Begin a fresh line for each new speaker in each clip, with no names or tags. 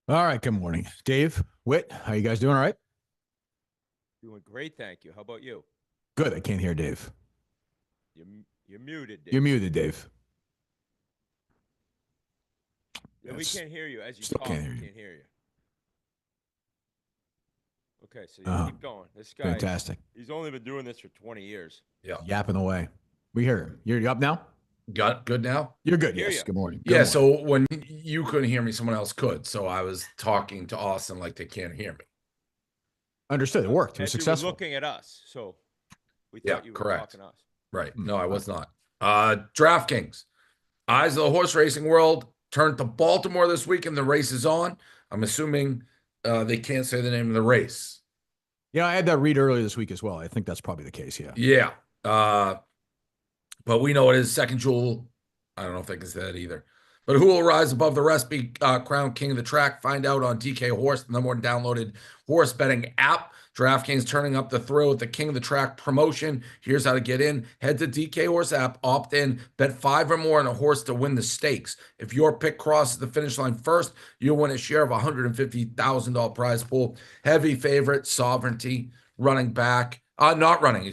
All right. Good morning, Dave. Whit, how you guys doing? All right.
Doing great, thank you. How about you?
Good. I can't hear Dave.
You're muted,
You're
Dave.
muted, Dave.
Yeah, we
Yes.
can't hear you as you
Still
talk.
can't
We
hear you.
can't hear you. Okay, so
Uh,
keep going. This guy,
Fantastic.
he's only been doing this for 20 years.
Yeah.
Yapping away. We hear him. You're up now?
Got good now?
You're good.
Hear
Yes.
you.
Good morning. Good
Yeah.
morning.
So when you couldn't hear me, someone else could. So I was talking to Austin like they can't hear me.
Understood. It worked. It was
As you were
successful.
looking at us, so we
Yeah,
thought you were
correct.
talking to us.
Right. No, I was not. DraftKings. Eyes of the horse racing world turned to Baltimore this week and the race is on. I'm assuming they can't say the name of the race.
Yeah, I had that read earlier this week as well. I think that's probably the case. Yeah.
Yeah. But we know it is second jewel. I don't know if they can say that either. But who will rise above the rest, be crowned king of the track? Find out on DK Horse, the number one downloaded horse betting app. DraftKings turning up the thrill with the King of the Track promotion. Here's how to get in. Head to DK Horse app, opt in, bet 5 or more on a horse to win the stakes. If your pick crosses the finish line first, you'll win a share of $150,000 prize pool. Heavy favorite, Sovereignty, running back. Not running.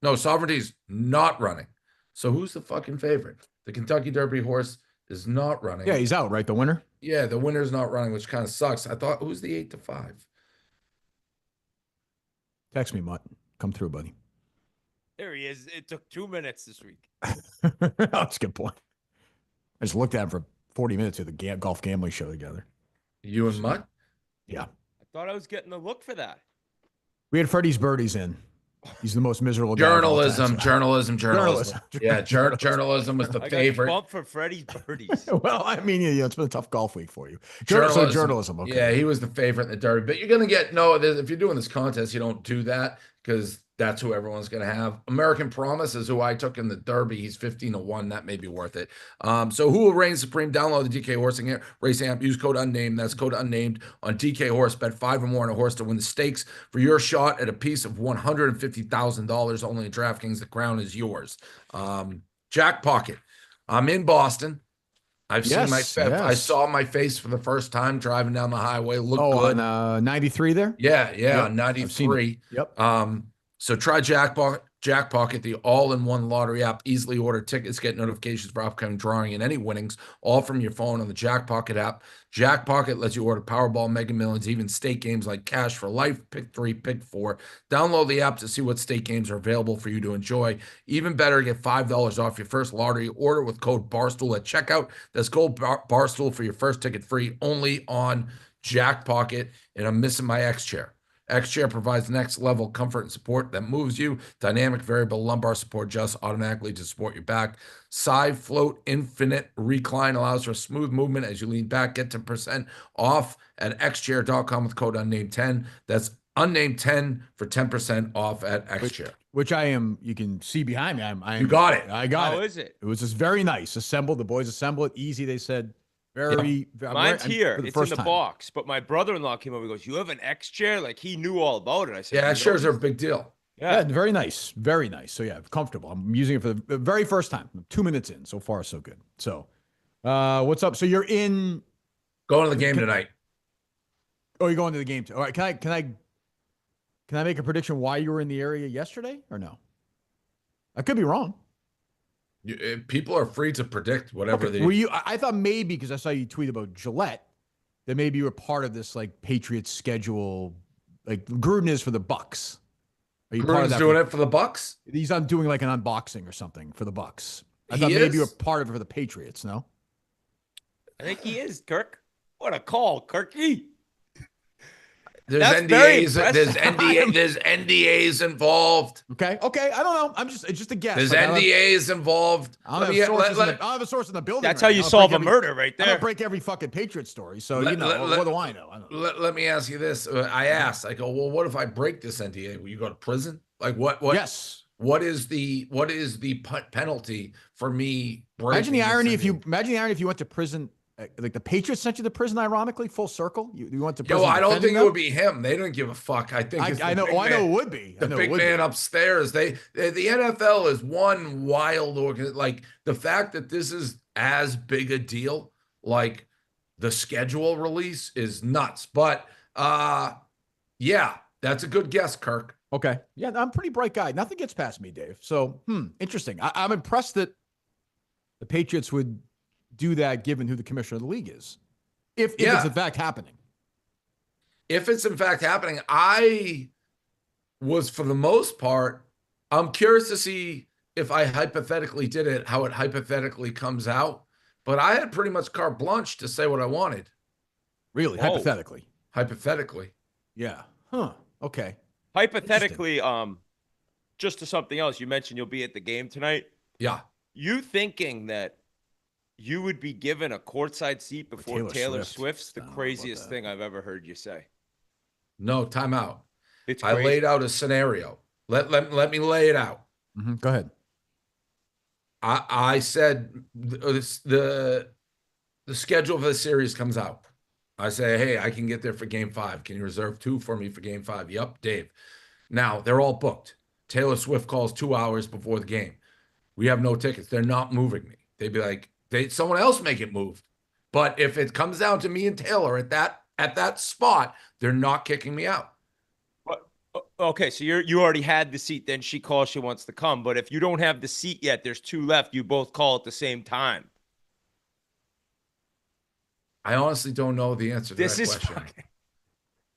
No, Sovereignty's not running. So who's the fucking favorite? The Kentucky Derby horse is not running.
Yeah, he's out, right? The winner?
Yeah, the winner's not running, which kind of sucks. I thought, who's the 8-5?
Text me, Mutt. Come through, buddy.
There he is. It took 2 minutes this week.
That's a good point. I just looked at him for 40 minutes of the golf gambling show together.
You and Mutt?
Yeah.
I thought I was getting a look for that.
We had Freddie's birdies in. He's the most miserable guy.
Journalism. Yeah,
Journalism.
journalism was the
I
favorite.
got bumped for Freddie's birdies.
Well, I mean, it's been a tough golf week for you.
Journalism.
So journalism. Okay.
Yeah, he was the favorite in the Derby. But you're going to get, no, if you're doing this contest, you don't do that because that's who everyone's going to have. American Promise is who I took in the Derby. He's 15-1. That may be worth it. So who will reign supreme? Download the DK Horsing Racing app. Use code Unnamed. That's code Unnamed on DK Horse. Bet 5 or more on a horse to win the stakes for your shot at a piece of $150,000. Only in DraftKings. The crown is yours. Jack Pocket. I'm in Boston. I've seen my face. I saw my face for the first time driving down the highway. Looked good.
On 93 there?
Yeah, 93.
Yep.
So try Jack Pocket, the all-in-one lottery app. Easily order tickets, get notifications for upcoming drawing and any winnings, all from your phone on the Jack Pocket app. Jack Pocket lets you order Powerball, Mega Millions, even state games like Cash for Life, Pick 3, Pick 4. Download the app to see what state games are available for you to enjoy. Even better, get $5 off your first lottery order with code Barstool at checkout. That's code Barstool for your first ticket free, only on Jack Pocket. And I'm missing my X Chair. X-Chair provides next level comfort and support that moves you. Dynamic variable lumbar support adjusts automatically to support your back. Side float infinite recline allows for smooth movement as you lean back. Get 10% off at xchair.com with code Unnamed10. That's Unnamed10 for 10% off at X-Chair.
Which I am, you can see behind me.
You got it.
I got it.
How is it?
It was just very nice. Assembled. The boys assembled it. Easy, they said.
Mine's here. It's in the
time.
box. But my brother-in-law came over and goes, "You have an X chair?" Like he knew all about it. I said,
"Yeah, chairs are a big deal."
Yeah, very nice. Very nice. So yeah, comfortable. I'm using it for the very first time. 2 minutes in. So far, so good. So what's up? So you're in
going to the game tonight.
Oh, you're going to the game too. All right. Can I make a prediction why you were in the area yesterday or no? I could be wrong.
People are free to predict whatever they.
Were you? I thought maybe because I saw you tweet about Gillette that maybe you were part of this like Patriots schedule, like Gruden is for the Bucks.
Are you part of that? Doing it for the Bucks?
He's on doing like an unboxing or something for the Bucks. I thought maybe you were part of it for the Patriots. No,
I think he is. Kirk, what a call, Kirky.
There's NDAs. There's NDAs involved.
Okay. I don't know. It's just a guess.
There's NDAs involved.
I don't have a source in the building.
That's how you solve a murder, right there.
I don't break every fucking Patriot story. So what do I know?
Let me ask you this. I asked. I go, well, what if I break this NDA? Will you go to prison? Like what?
Yes.
What is the penalty for me?
Imagine the irony if you went to prison. Like the Patriots sent you to prison, ironically, full circle. You went to prison.
I don't think it would be him. They don't give a fuck. I think
I know it would be.
The big man upstairs. The NFL is one wild organization. Like the fact that this is as big a deal, like the schedule release is nuts. But yeah, that's a good guess, Kirk.
Okay. Yeah, I'm a pretty bright guy. Nothing gets past me, Dave. So, interesting. I'm impressed that the Patriots would do that given who the commissioner of the league is. If it's in fact happening.
If it's in fact happening, I was, for the most part, I'm curious to see if I hypothetically did it, how it hypothetically comes out. But I had pretty much carte blanche to say what I wanted.
Really?
Whoa.
Hypothetically?
Hypothetically.
Yeah. Huh. Okay.
Hypothetically, just to something else, you mentioned you'll be at the game tonight.
Yeah.
You thinking that you would be given a courtside seat before Taylor Swift's the craziest thing I've ever heard you say.
No, timeout.
It's
I
crazy.
laid out a scenario. Let me lay it out.
Go ahead.
I said the schedule for the series comes out. I say, hey, I can get there for game 5. Can you reserve 2 for me for game 5? Yep, Dave. Now they're all booked. Taylor Swift calls 2 hours before the game. We have no tickets. They're not moving me. They'd be like, someone else make it move. But if it comes down to me and Taylor at that spot, they're not kicking me out.
Okay, so you already had the seat. Then she calls, she wants to come. But if you don't have the seat yet, there's 2 left. You both call at the same time.
I honestly don't know the answer to that question.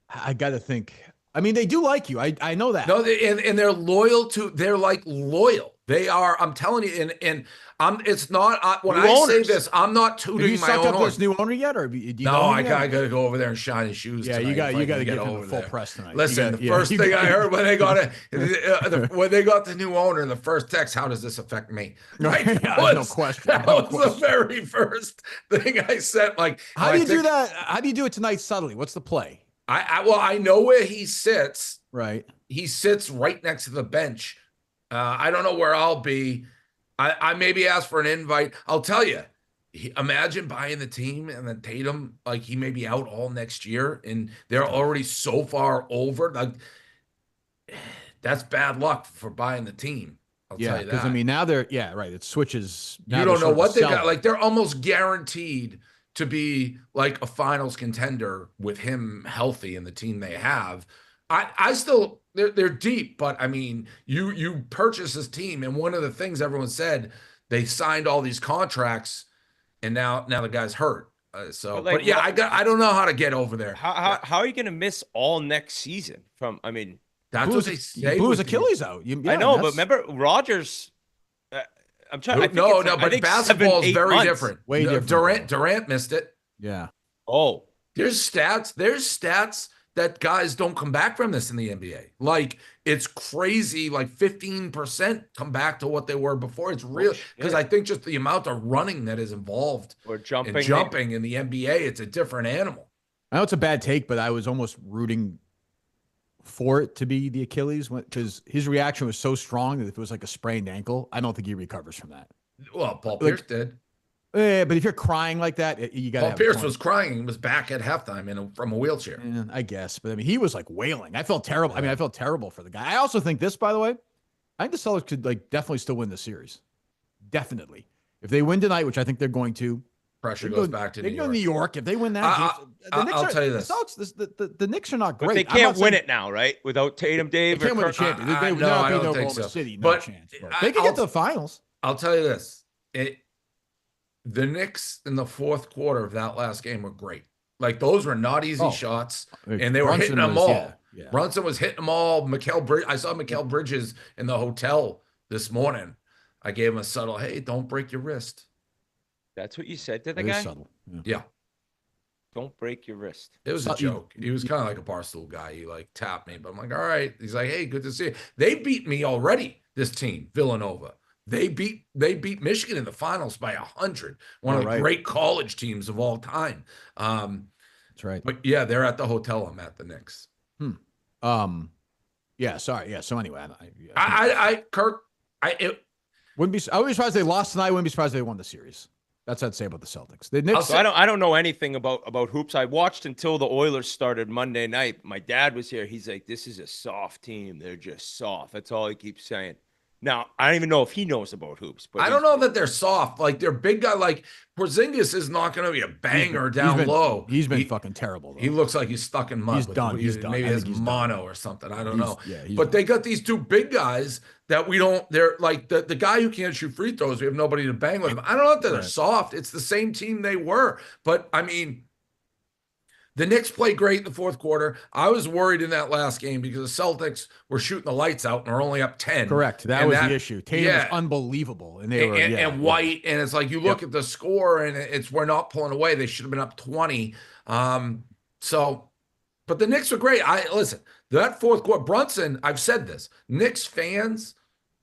I got to think. I mean, they do like you. I know that.
No, and they're loyal to. They're like loyal. They are. I'm telling you, and it's not when I say this, I'm not tooting my own horn.
This new owner yet, or do you
no? I got to go over there and shine his shoes.
Yeah,
tonight
you got to get
over
him the full press tonight.
Listen, the first thing I heard when they got when they got the new owner, the first text, "How does this affect me?" Right?
No question.
That was the very first thing I said. Like,
how do you do that? How do you do it tonight subtly? What's the play?
I know where he sits.
Right.
He sits right next to the bench. I don't know where I'll be. I maybe ask for an invite. I'll tell you, imagine buying the team and then Tatum, like he may be out all next year and they're already so far over. Like that's bad luck for buying the team. I'll tell you that.
Because I mean, now they're right. It switches.
You don't know what they got. Like they're almost guaranteed to be like a finals contender with him healthy and the team they have. I still they're deep, but I mean, you purchase this team, and one of the things everyone said, they signed all these contracts, and now the guy's hurt. But yeah, I don't know how to get over there.
How are you going to miss all next season?
That's what they say.
He blew his Achilles out.
I know, but remember Rodgers. I'm trying.
But basketball is very different.
Way different.
Durant missed it.
Yeah.
Oh,
there's stats that guys don't come back from this in the NBA. Like, it's crazy. Like 15% come back to what they were before. It's real because I think just the amount of running that is involved
or jumping
in the NBA, it's a different animal.
I know it's a bad take, but I was almost rooting for it to be the Achilles because his reaction was so strong that if it was like a sprained ankle, I don't think he recovers from that.
Well, Paul Pierce did.
Yeah, but if you're crying like that, you got.
Paul Pierce was crying. He was back at halftime from a wheelchair.
Yeah, I guess, but I mean, he was like wailing. I felt terrible. I mean, I felt terrible for the guy. I also think this, by the way, I think the Celtics could definitely still win the series. Definitely, if they win tonight, which I think they're going to.
Pressure goes back to New York.
New York. If they win that,
I'll tell you this:
the Knicks are not great.
But they can't win it now, right? Without Tatum, Dave.
They can't win the champion.
I don't think so.
City, no chance. They can get to the finals.
I'll tell you this: the Knicks in the fourth quarter of that last game were great. Like those were not easy shots, and they were hitting them all. Yeah. Brunson was hitting them all. I saw Mikal Bridges in the hotel this morning. I gave him a subtle, "Hey, don't break your wrist."
That's what you said to the guy?
Subtle.
Yeah.
Don't break your wrist.
It was a joke. He was kind of like a Barstool guy. He tapped me, but I'm like, all right. He's like, hey, good to see you. They beat me already, this team, Villanova. They beat Michigan in the finals by 100. One of the great college teams of all time.
That's right.
But yeah, they're at the hotel. I'm at the Knicks.
Yeah, sorry. Yeah, so anyway.
Kirk,
I wouldn't be surprised they lost tonight. I wouldn't be surprised they won the series. That's what I'd say about the Celtics. The Knicks,
I don't know anything about hoops. I watched until the Oilers started Monday night. My dad was here. He's like, this is a soft team. They're just soft. That's all he keeps saying. Now, I don't even know if he knows about hoops, but
I don't know that they're soft. Like they're big guy. Like Porzingis is not going to be a banger down low.
He's been fucking terrible. Though.
He looks like he's stuck in mud.
He's done. He's done.
Maybe
I
he has
think he's
mono
done.
or something. I don't know.
Yeah,
but they got these two big guys that we don't. They're like the guy who can't shoot free throws. We have nobody to bang with him. I don't know if they're soft. It's the same team they were. But I mean, the Knicks played great in the fourth quarter. I was worried in that last game because the Celtics were shooting the lights out and are only up 10.
Correct. That was the issue. Tatum was unbelievable. And they were
and White. And it's like you look at the score and we're not pulling away. They should have been up 20. But the Knicks were great. Listen, that fourth quarter, Brunson, I've said this. Knicks fans,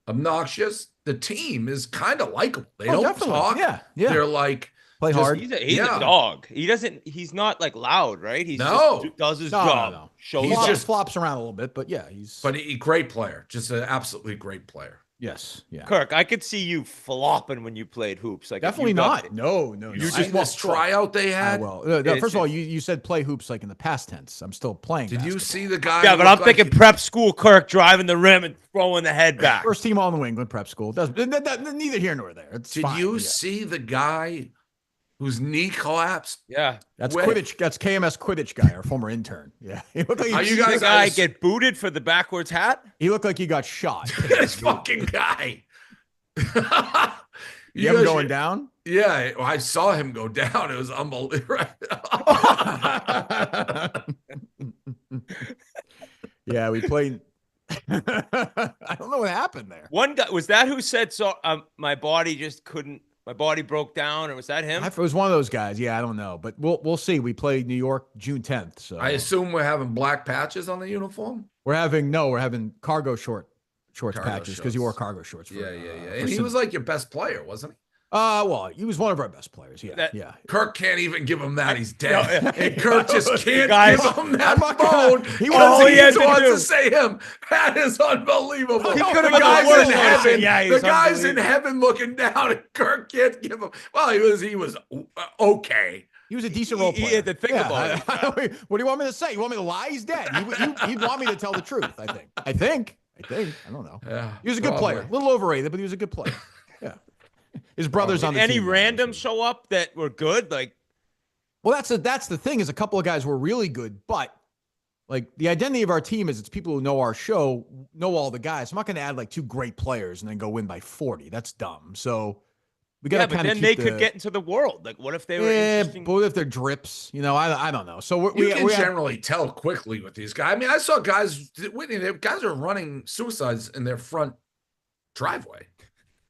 obnoxious. The team is kind of likable. They don't talk.
Yeah.
They're like,
play hard.
He's a dog. He's not like loud, right? He just does his job. No.
He just flops around a little bit, but yeah,
But he great player. Just an absolutely great player.
Yes. Yeah.
Kirk, I could see you flopping when you played hoops. Like
definitely not. No.
You just this tryout they had.
First of all, you said play hoops like in the past tense. I'm still playing.
Did you see the guy?
Yeah, but I'm thinking prep school. Kirk driving the rim and throwing the head back.
First team all New England prep school. Neither here nor there.
Did you see the guy whose knee collapsed?
Yeah,
that's Quidditch. That's KMS Quidditch guy, our former intern. Yeah, he looked like
you guys get booted for the backwards hat?
He looked like he got shot.
This fucking guy.
You have him going down?
Yeah, I saw him go down. It was unbelievable.
Yeah, we played. I don't know what happened there.
One guy was that who said so. My body just couldn't. My body broke down, or was that him?
It was one of those guys. Yeah, I don't know, but we'll see. We play New York June 10th. So
I assume we're having black patches on the uniform.
We're having cargo shorts patches because he wore cargo shorts.
Yeah. And he was like your best player, wasn't he?
Well, he was one of our best players. Yeah.
Kirk can't even give him that. He's dead.
No,
and Kirk just can't give him that phone.
He
wants to say him. That is unbelievable.
He could have
the guy's in heaven.
Yeah,
the guy's in heaven looking down, and Kirk can't give him. Well, he was okay.
He was a decent role player.
He had to think about
it. What do you want me to say? You want me to lie? He's dead. He'd want me to tell the truth, I think. I don't know.
Yeah,
he was a good player. A little overrated, but he was a good player. Yeah. His brother's on the team.
Any random show up that were good?
Well, that's the thing is a couple of guys were really good, but like the identity of our team is it's people who know our show, know all the guys. I'm not going to add like two great players and then go win by 40. That's dumb. So we got to kind of.
Then they could get into the world. Like, what if they were?
But what if they're drips? I don't know. So
we can generally tell quickly with these guys. I mean, I saw guys. Guys are running suicides in their front driveway.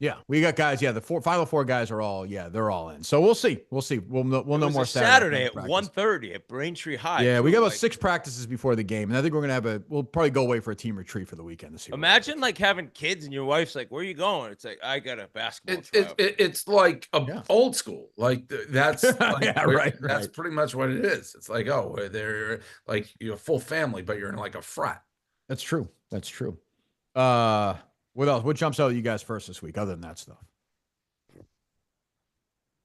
Yeah, we got guys. Yeah, the final four guys are all. Yeah, they're all in. So we'll see. We'll know more
Saturday at 1:30 at Braintree High.
Yeah, we got about 6 practices before the game, and I think we're gonna we'll probably go away for a team retreat for the weekend this year.
Imagine like having kids and your wife's like, "Where are you going?" It's like, "I got a basketball."
It's like old school. Like that's
right.
That's pretty much what it is. It's like they're like you're a full family, but you're in like a frat.
That's true. What else? What jumps out at you guys first this week, other than that stuff?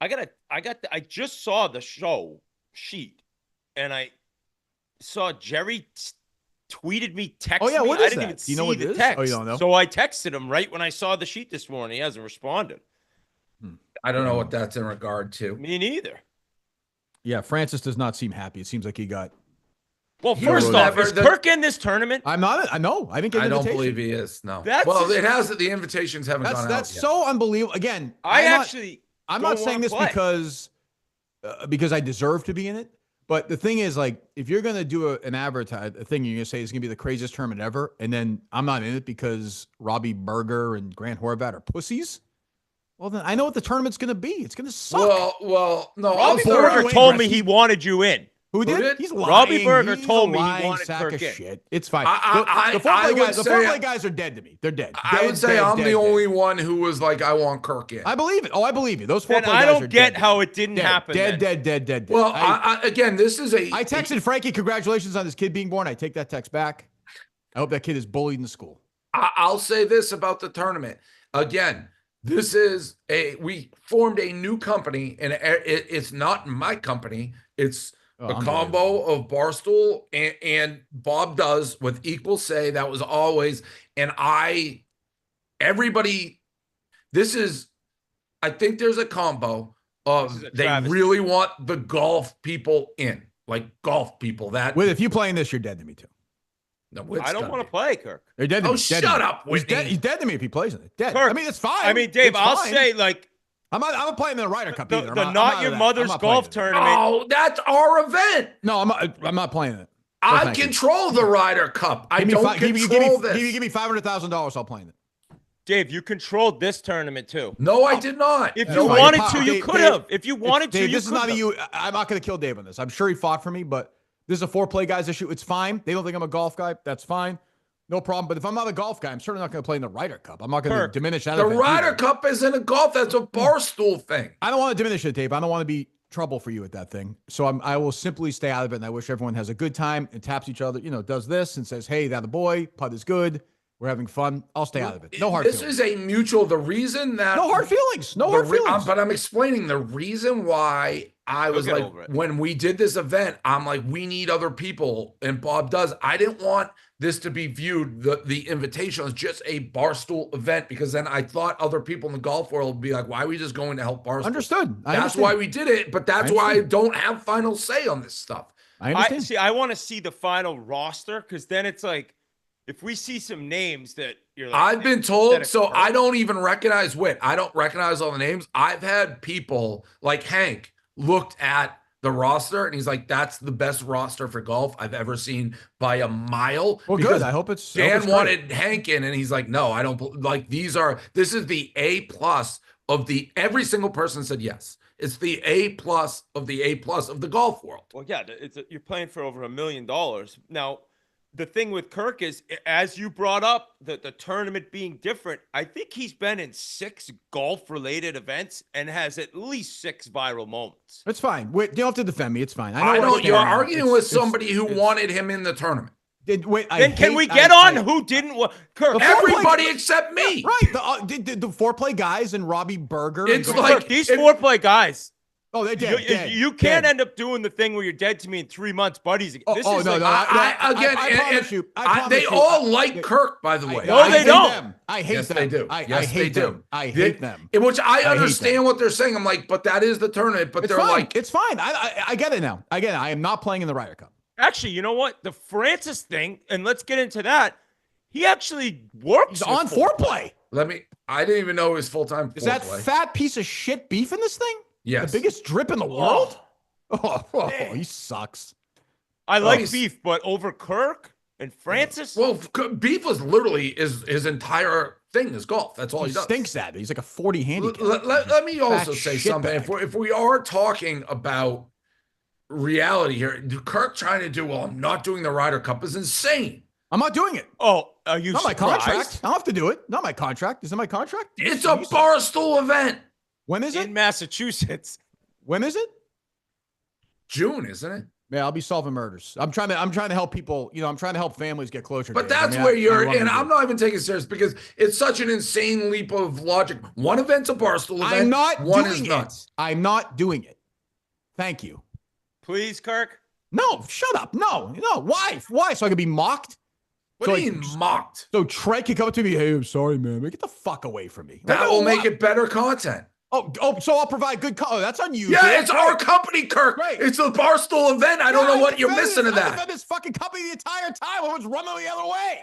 I just saw the show sheet, and I saw Jerry tweeted me, texted me.
What is that?
Do you know what it is?
Oh, you don't know?
So I texted him right when I saw the sheet this morning. He hasn't responded.
I don't know what that's in regard to.
Me neither.
Yeah, Francis does not seem happy. It seems like he got.
Well, first off, is Kirk in this tournament?
I'm not. I know. I didn't get an invitation.
I don't believe he is. No. It has. The invitations haven't gone out.
That's so unbelievable. Again, I'm not saying this because I deserve to be in it. But the thing is, like, if you're gonna do an advertise a thing, you're gonna say it's gonna be the craziest tournament ever, and then I'm not in it because Robbie Berger and Grant Horvat are pussies. Well, then I know what the tournament's gonna be. It's gonna suck.
Well, no.
Robbie Berger told me he wanted you in.
Who did? He's lying.
Robbie Berger told me he wanted Kirk in.
Shit. It's fine. The foreplay guys are dead to me. They're dead.
I would say I'm the only one who was like, I want Kirk in.
I believe it. I believe you. Those foreplay guys are dead.
I don't get how it didn't happen.
Dead.
Well, again, this is
I texted Frankie, congratulations on this kid being born. I take that text back. I hope that kid is bullied in the school.
I'll say this about the tournament. Again, this is we formed a new company, and it's not my company. It's a combo of Barstool and Bob does with equal say. That was always, and I everybody, I think there's a combo of they really want the golf people in, like golf people.
If you playing this, you're dead to me too.
No,
I don't want to play, Kirk.
You're dead to me.
Shut up, Whitney.
He's dead to me if he plays in it. Dead.
Kirk,
I mean, it's fine.
I mean, Dave, I'll say like
I'm not playing in the Ryder Cup either.
The not your mother's golf tournament.
Oh, that's our event.
No, I'm not playing it.
I control the Ryder Cup. I don't control this.
Give me $500,000. I'll play in it.
Dave, you controlled this tournament too.
No, I did not.
If you wanted to, you could have. If you wanted to, you could have.
This is not you. I'm not going to kill Dave on this. I'm sure he fought for me, but this is a foreplay guys issue. It's fine. They don't think I'm a golf guy. That's fine. No problem. But if I'm not a golf guy, I'm certainly not going to play in the Ryder Cup. I'm not going to diminish that.
The Ryder Cup isn't a golf. That's a barstool thing.
I don't want to diminish it, Dave. I don't want to be trouble for you at that thing. So I will simply stay out of it. And I wish everyone has a good time and taps each other, does this and says, hey, that a boy, putt is good. We're having fun. I'll stay out of it. No hard feelings.
This is a mutual. The reason that
no hard feelings. No hard feelings.
But I'm explaining the reason why I was like, when we did this event, I'm like, we need other people, and Bob does. I didn't want this to be viewed the invitation as just a barstool event, because then I thought other people in the golf world would be like, why are we just going to help barstool?
Understood.
That's why we did it, but that's why I don't have final say on this stuff.
I understand.
I want to see the final roster, because then it's like, if we see some names that you're like,
I've been told, so I don't even recognize Whit. I don't recognize all the names. I've had people like Hank looked at the roster and he's like, that's the best roster for golf I've ever seen by a mile.
Well, good. I hope it's
Dan wanted Hank in, and he's like, no, I don't like this is the A+ of every single person said yes. It's the A+ of the A+ of the golf world.
Well, yeah, you're playing for over $1 million. Now, the thing with Kirk is, as you brought up, the tournament being different, I think he's been in 6 golf-related events and has at least 6 viral moments.
It's fine. Wait, you don't have to defend me. It's fine.
I know you're arguing with somebody who wanted him in the tournament.
Then can we get on who didn't want Kirk?
Everybody except me.
Right. The foreplay guys and Robbie Berger.
It's like
these foreplay guys.
Oh, they're dead.
You can't end up doing the thing where you're dead to me in 3 months, buddies.
No.
They all like Kirk, by the way.
No, they don't.
I hate them.
They do.
I hate them. I hate them.
Which I understand what they're saying. I'm like, but that is the tournament. But they're like,
it's fine. I get it now. I get it. I am not playing in the Ryder Cup.
Actually, you know what? The Francis thing, and let's get into that. He actually works.
He's on foreplay.
I didn't even know it was full-time.
Is that fat piece of shit beef in this thing?
Yes.
The biggest drip in the world? Oh, he sucks.
I like beef, but over Kirk and Francis?
Well, beef was literally his entire thing is golf. That's all he does.
Stinks at it. He's like a 40 handicap.
Let me also say something. If we are talking about reality here, Kirk trying to do, I'm not doing the Ryder Cup is insane.
I'm not doing it.
Oh, are you
not
surprised?
My contract. I'll have to do it. Not my contract. Is it my contract?
It's a barstool event.
When is it?
In Massachusetts.
When is it?
June, isn't it?
Yeah, I'll be solving murders. I'm trying to help people. I'm trying to help families get closure.
But that's where you're, and I'm not even taking it serious because it's such an insane leap of logic. One event's a barstool event.
I'm not
one
doing
is
it.
not.
I'm not doing it. Thank you.
Please, Kirk.
No, shut up. No. Why? Why? So I can be mocked?
What do you mean mocked?
So Trey can come up to me. Hey, I'm sorry, man. Get the fuck away from me.
That will make it better content.
Oh, so I'll provide good content. That's on you.
Yeah, it's our company, Kirk. Right. It's the barstool event. I don't know what you're missing in that.
I've defended this fucking company the entire time. I was running the other way.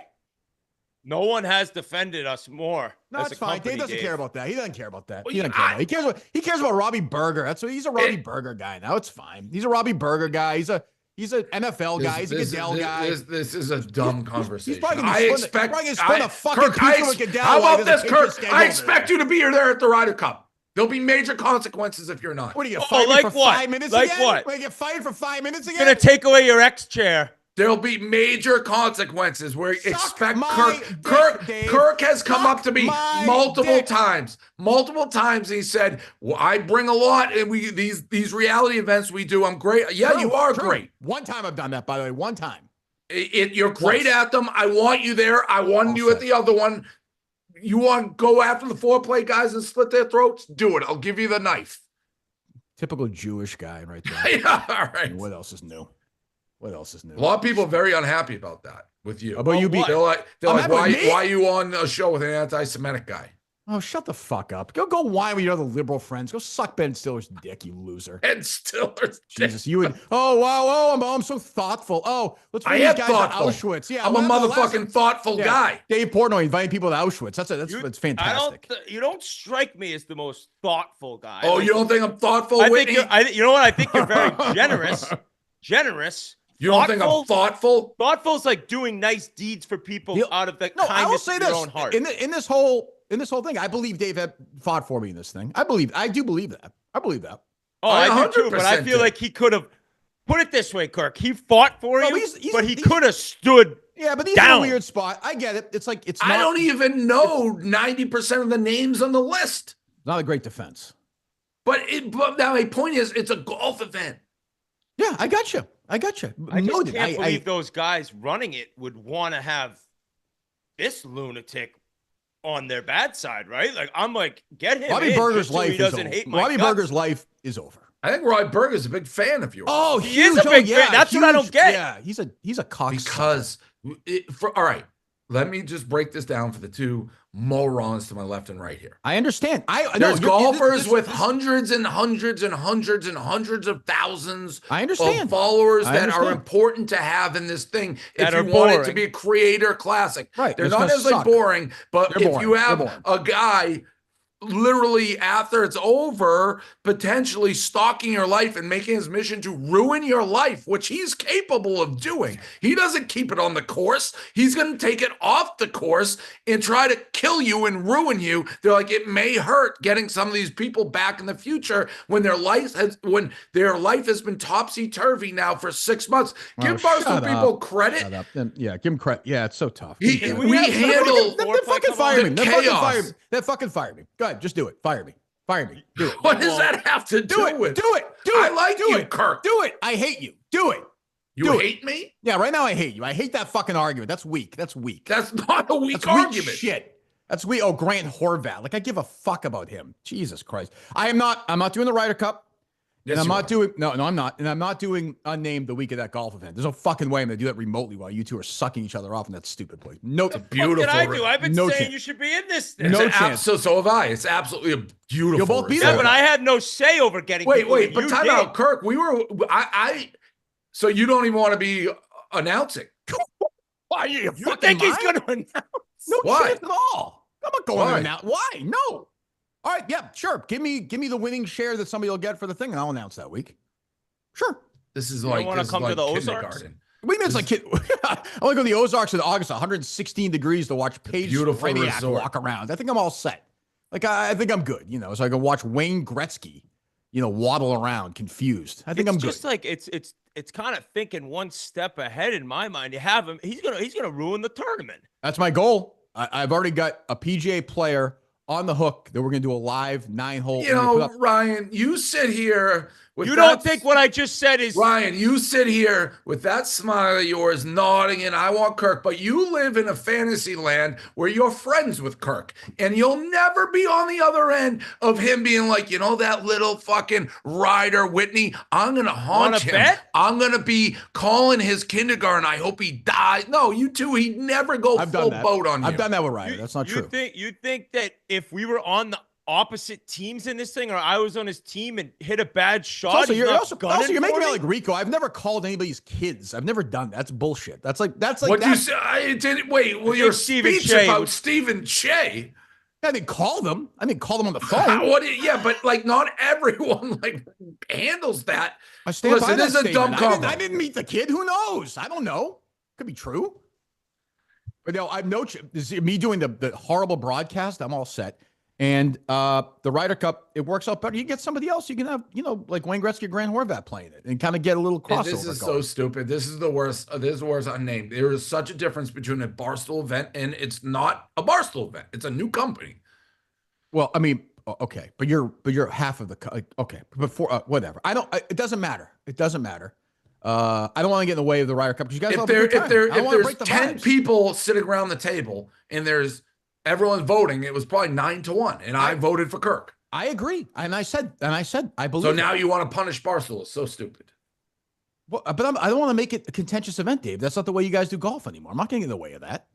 No one has defended us more.
No, that's fine. Dave doesn't care about that. He doesn't care about that. He doesn't care. He cares about Robbie Berger. That's what he's a Robbie Berger guy now. It's fine. He's a Robbie Berger guy. He's an NFL guy. He's a Goodell guy.
This is a dumb conversation.
He's probably going to spend a fucking
Kirk,
piece with Goodell.
How about this, Kirk? I expect you to be there at the Ryder Cup. There'll be major consequences if you're not.
What are you fighting
like
for
what?
5 minutes
like
again?
What?
What? You get fired for 5 minutes again?
Gonna take away your X chair.
There'll be major consequences where expect Kirk has come up to me multiple times. Multiple times he said, well, I bring a lot and these reality events we do. I'm great. Yeah, you are great.
One time I've done that, by the way. One time.
You're great at them. I want you there. I want you at the other one. You want to go after the foreplay guys and slit their throats? Do it. I'll give you the knife.
Typical Jewish guy right there.
Yeah, all right.
What else is new? What else is new?
A lot of people are very unhappy about that with you.
About you being,
they're like why are you on a show with an anti-Semitic guy?
Oh, shut the fuck up. Go whine with your other liberal friends. Go suck Ben Stiller's dick, you loser.
Ben Stiller's
Jesus, dick. You would. Oh, wow. Oh, I'm so thoughtful. Oh, let's bring these guys thoughtful. To Auschwitz. Yeah,
I'm a motherfucking thoughtful guy.
Dave Portnoy inviting people to Auschwitz. That's fantastic.
You don't strike me as the most thoughtful guy.
Oh, you don't think I'm thoughtful, Whitney?
You know what? I think you're very generous. Generous.
You don't think I'm thoughtful?
Thoughtful is like doing nice deeds for people out of the kindness of your own heart.
In this whole thing, I believe Dave had fought for me in this thing. I do believe that. I believe that.
Oh, I do too, but I feel like he could have put it this way, Kirk. He fought for you, but he could have stood.
Yeah, but he's in a weird spot. I get it. It's like
I don't even know 90% of the names on the list.
Not a great defense.
But now my point is, it's a golf event.
Yeah, I got you. I just
can't believe those guys running it would want to have this lunatic on their bad side, right? Like, I'm like, get him.
Robbie Berger's life is over. Robbie Berger's life is over.
I think Robbie Berger's a big fan of yours.
Oh,
he is a big fan. That's what I don't get.
Yeah, he's a cocksucker.
Because all right, let me just break this down for the two morons to my left and right here.
I understand.
There's golfers with hundreds and hundreds and hundreds and hundreds of thousands of followers that are important to have in this thing if you want it to be a creator classic.
Right.
They're not necessarily boring, but if you have a guy literally after it's over, potentially stalking your life and making his mission to ruin your life, which he's capable of doing. He doesn't keep it on the course. He's going to take it off the course and try to kill you and ruin you. They're like, it may hurt getting some of these people back in the future when their life has been topsy-turvy now for 6 months. Give Barstool people credit.
Yeah, give him credit. Yeah, it's so tough.
We handle
fucking fire me.
That
fucking fire me. Go ahead, just do it. Fire me. Do it.
What does that have to do with?
Do it.
I like you, Kirk.
Do it. I hate you. Do it.
You hate me?
Yeah, right now I hate you. I hate that fucking argument. That's weak. That's
not a weak argument.
Shit. That's weak. Oh, Grant Horvat. Like, I give a fuck about him. Jesus Christ. I'm not doing the Ryder Cup.
Yes,
and I'm not doing I'm not. And I'm not doing Unnamed the week of that golf event. There's no fucking way I'm gonna do that remotely while you two are sucking each other off in that stupid place. No,
beautiful.
What did I do? I've been saying you should be in this thing.
No chance.
So have I. It's absolutely a beautiful.
You'll both be there.
Yeah, but I had no say over getting.
Wait, but time out, Kirk. So you don't even want to be announcing?
Why? You
think he's going to announce?
No chance at all. I'm not going to announce. Why? No. All right, yeah, sure. Give me the winning share that somebody will get for the thing, and I'll announce that week. Sure.
This is like
want to come to the Ozarks?
We mean it's like I want to go to the Ozarks in August, 116 degrees to watch Paige Reniak walk around. I think I'm all set. Like I think I'm good, so I can watch Wayne Gretzky, waddle around confused. I think I'm good.
It's just like it's kind of thinking one step ahead in my mind. You have him. He's gonna ruin the tournament.
That's my goal. I've already got a PGA player on the hook that we're going to do a live 9-hole.
Ryan, you sit here with
don't think what I just said is
Ryan, you sit here with that smile of yours nodding and I want Kirk, but you live in a fantasy land where you're friends with Kirk and you'll never be on the other end of him being like, that little fucking Ryder Whitney, I'm going to haunt him.
Bet?
I'm going to be calling his kindergarten. I hope he dies. No, you two, he'd never go full boat on you.
I've done that with Ryder. That's not true.
You think that if we were on the opposite teams in this thing, or I was on his team and hit a bad shot,
you're making me like Rico. I've never called anybody's kids. I've never done that. That's bullshit. That's like
what you say. I didn't wait. Well, your speech about Stephen Che.
I didn't call them. I didn't call them on the phone.
But like not everyone handles that.
I stand by that
this is a dumb comment.
I didn't meet the kid. Who knows? I don't know. Could be true. But I've me doing the horrible broadcast. I'm all set. And the Ryder Cup, it works out better. You get somebody else. You can have, like Wayne Gretzky or Grant Horvat playing it and kind of get a little crossover.
This is so stupid. This is the worst. This is the worst Unnamed. There is such a difference between a Barstool event and it's not a Barstool event. It's a new company.
Well, I mean, okay, but you're half of the okay. Before whatever. It doesn't matter. It doesn't matter. I don't want to get in the way of the Ryder Cup because you guys. If
there's 10 people sitting around the table and there's everyone's voting, it was probably 9-1, and I voted for Kirk.
I agree, and I said I believe.
So now you want to punish Barstool? It's so stupid.
Well, but I don't want to make it a contentious event, Dave. That's not the way you guys do golf anymore. I'm not going to get in the way of that.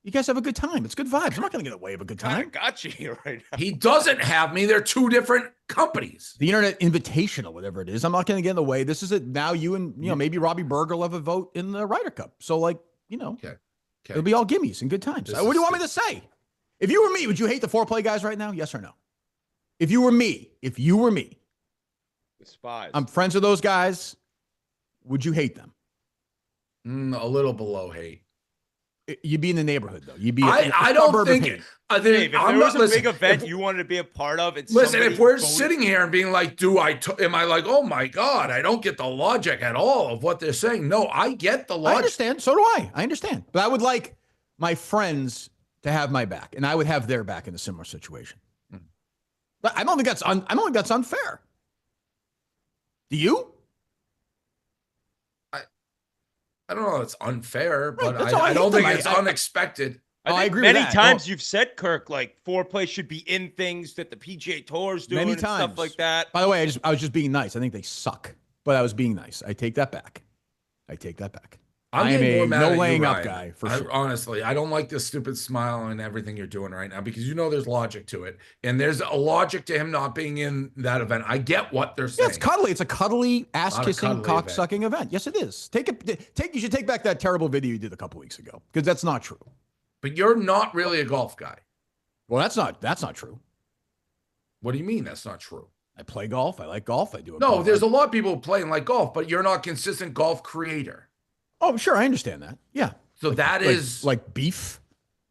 You guys have a good time. It's good vibes. I'm not going to get in the way of a good time.
I got you here right now.
He doesn't have me. They're two different companies.
The Internet Invitational, whatever it is. I'm not going to get in the way. This is it. Now you and, maybe Robbie Berger will have a vote in the Ryder Cup. So, like,
Okay.
It'll be all gimmies and good times. What do you want me to say? If you were me, would you hate the foreplay guys right now? Yes or no? If you were me.
Despise.
I'm friends with those guys. Would you hate them?
A little below hate.
You'd be in the neighborhood, though. You'd be.
I don't think.
Dave, if there was a big event you wanted to be a part of,
if we're sitting here and being like, am I like, oh my God, I don't get the logic at all of what they're saying. No, I get the logic.
I understand. So do I. I understand. But I would like my friends to have my back, and I would have their back in a similar situation. But I don't think that's unfair. Do you?
I don't know if it's unfair, but
Right,
I don't think it's unexpected.
I
agree with
many
that.
times you've said, Kirk, like foreplay should be in things that the PGA Tour is doing and stuff like that.
By the way, I was just being nice. I think they suck, but I was being nice. I take that back. I am a no laying up guy for sure.
Honestly, I don't like this stupid smile and everything you're doing right now because there's logic to it. And there's a logic to him not being in that event. I get what they're saying.
Yeah, it's cuddly. It's a cuddly, ass-kissing, cock-sucking event. Yes, it is. You should take back that terrible video you did a couple weeks ago because that's not true.
But you're not really a golf guy.
Well, that's not true.
What do you mean that's not true?
I play golf. I like golf. I do it.
No, there's a lot of people playing like golf, but you're not a consistent golf creator.
Oh, sure. I understand that. Yeah.
So that is
like beef.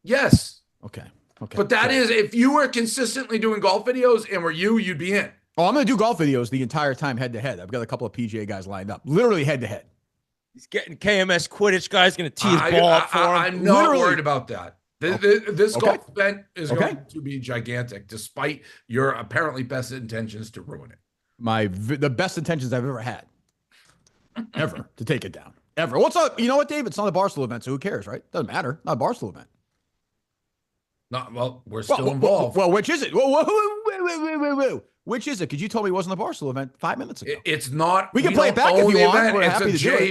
Yes.
Okay.
But that is, if you were consistently doing golf videos and were you'd be in.
Oh, I'm going to do golf videos the entire time head to head. I've got a couple of PGA guys lined up, literally head to head.
He's getting KMS Quidditch guys going to tee his ball up for him.
I'm not worried about that. This golf event is going to be gigantic, despite your apparently best intentions to ruin it.
The best intentions I've ever had, ever, to take it down. Ever. What's up? You know what, Dave? It's not a Barstool event, so who cares, right? Doesn't matter. Not a Barstool event.
We're still involved.
Well, which is it? Whoa. Which is it? Because you told me it wasn't a Barstool event 5 minutes ago.
It's not.
We can play it back if you want. We're happy to do it.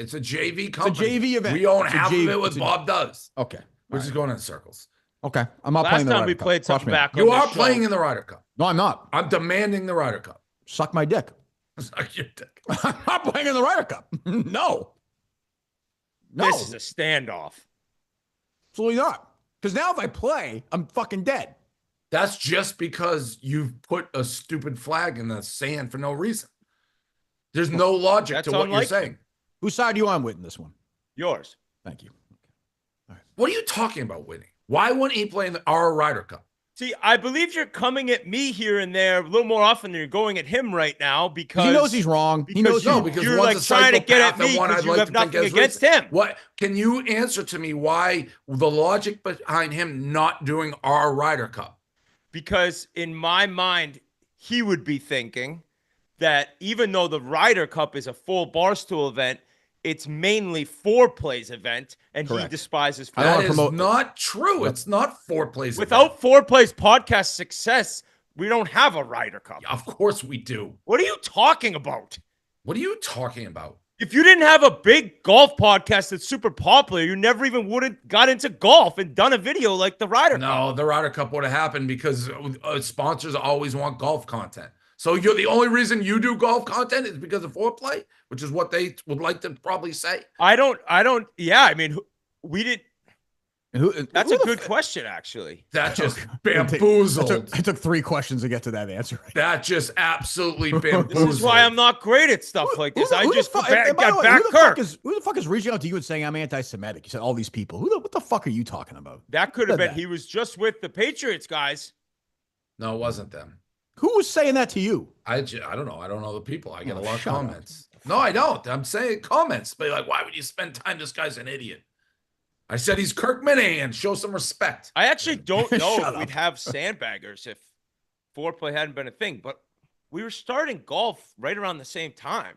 It's a JV company.
It's a JV event.
We own half of it with Bob does.
Okay.
We're just going in circles.
Okay. I'm not playing the Ryder Cup.
Last time we played something back.
You are playing in the Ryder Cup.
No, I'm not.
I'm demanding the Ryder Cup.
Suck my dick.
Suck your dick.
I'm not playing in the Ryder Cup. No.
This is a standoff.
Absolutely not. Because now if I play, I'm fucking dead.
That's just because you've put a stupid flag in the sand for no reason. There's no logic to what you're saying.
Whose side are you on with in this one?
Yours.
Thank you.
All right. What are you talking about winning? Why wouldn't he play in our Ryder Cup?
See, I believe you're coming at me here and there a little more often than you're going at him right now because
he knows he's wrong. He knows
because
you're like trying to get at me because you have nothing against him.
What can you answer to me? Why the logic behind him not doing our Ryder Cup?
Because in my mind, he would be thinking that even though the Ryder Cup is a full Barstool event, it's mainly Foreplay's event, and Correct. He despises Fore.
That is not true. It's not Foreplay's
Without
event.
Foreplay's podcast success, we don't have a Ryder Cup.
Yeah, of course we do.
What are you talking about?
What are you talking about?
If you didn't have a big golf podcast that's super popular, you never even would have got into golf and done a video like the Ryder Cup.
No, the Ryder Cup would have happened because sponsors always want golf content. So you're the only reason you do golf content is because of Foreplay, which is what they would like to probably say.
I don't. Yeah, I mean, we did. That's a good question, actually.
That just bamboozled.
It took 3 questions to get to that answer.
That just absolutely bamboozled.
This is why I'm not great at stuff like this. I just got back Kirk.
Who the fuck is reaching out to you and saying I'm anti-Semitic? You said all these people. What the fuck are you talking about?
That could have been. He was just with the Patriots guys.
No, it wasn't them.
Who was saying that to you?
I don't know. I don't know the people. I get a lot of comments. No, I don't. I'm saying comments. But like, why would you spend time? This guy's an idiot. I said he's Kirk Minihane. Show some respect.
I actually don't know if we'd have sandbaggers if Foreplay hadn't been a thing. But we were starting golf right around the same time.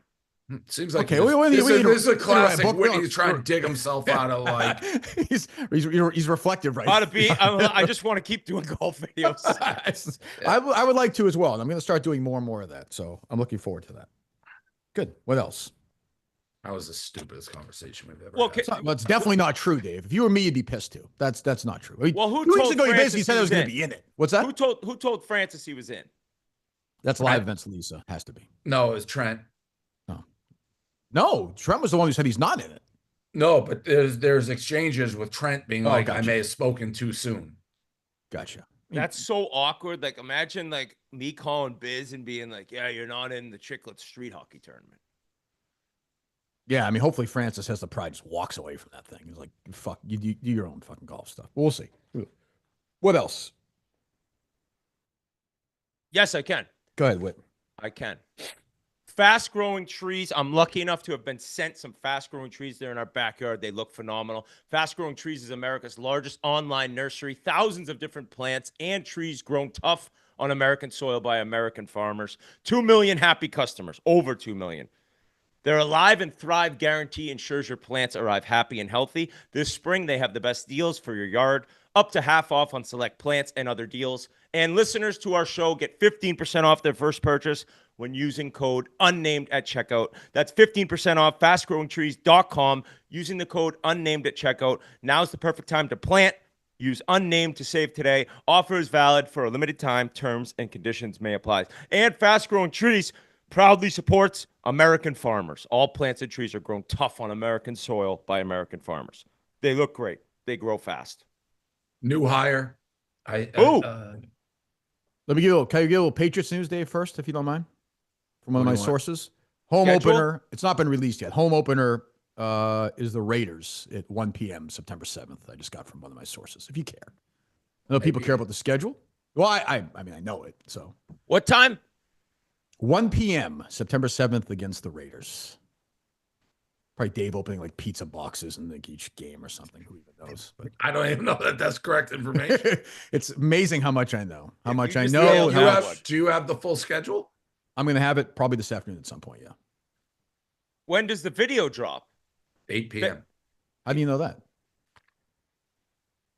Seems like
okay.
This is a classic. Whitney's trying to dig himself out of like.
he's reflective right
now. I just want to keep doing golf videos.
I would like to as well. And I'm going to start doing more and more of that. So I'm looking forward to that. Good. What else?
That was the stupidest conversation we've ever
had.
Well, it's definitely not true, Dave. If you were me, you'd be pissed too. That's not true.
Well, who
2 weeks
told
ago, you
Francis
basically said I was going to be in it. What's that?
Who told Francis he was in?
That's live events, Lisa. Has to be.
No, it was Trent.
No, Trent was the one who said he's not in it.
No, but there's exchanges with Trent being like,
gotcha.
I may have spoken too soon.
Gotcha.
That's so awkward. Like, imagine like me calling Biz and being like, yeah, you're not in the Chiclet street hockey tournament.
Yeah, I mean, hopefully Francis has the pride, just walks away from that thing. He's like, fuck, you do your own fucking golf stuff. We'll see. What else?
Yes, I can.
Go ahead, Whit.
I can. Fast-growing trees. I'm lucky enough to have been sent some fast-growing trees there in our backyard. They look phenomenal. Fast-growing trees is America's largest online nursery. Thousands of different plants and trees grown tough on American soil by American farmers. 2 million happy customers. Over 2 million. Their Alive and Thrive guarantee ensures your plants arrive happy and healthy. This spring, they have the best deals for your yard, up to half off on select plants and other deals. And listeners to our show get 15% off their first purchase when using code Unnamed at checkout. That's 15% off fastgrowingtrees.com using the code Unnamed at checkout. Now's the perfect time to plant. Use Unnamed to save today. Offer is valid for a limited time. Terms and conditions may apply. And Fast Growing Trees proudly supports American farmers. All plants and trees are grown tough on American soil by American farmers. They look great. They grow fast.
New hire.
Let me give you a little Patriots news, Dave, first, if you don't mind, from one of my sources. Home opener. It's not been released yet. Home opener is the Raiders at 1 p.m. September 7th. I just got from one of my sources, if you care. I know people care about the schedule. Well, I mean, I know it. So
what time?
1 p.m. September 7th against the Raiders. Probably Dave opening like pizza boxes in like each game or something. Who even knows? But
I don't even know that that's correct information.
It's amazing how much I know. How much I know.
Do you have the full schedule?
I'm going to have it probably this afternoon at some point, yeah.
When does the video drop?
8 p.m.
How do you know that?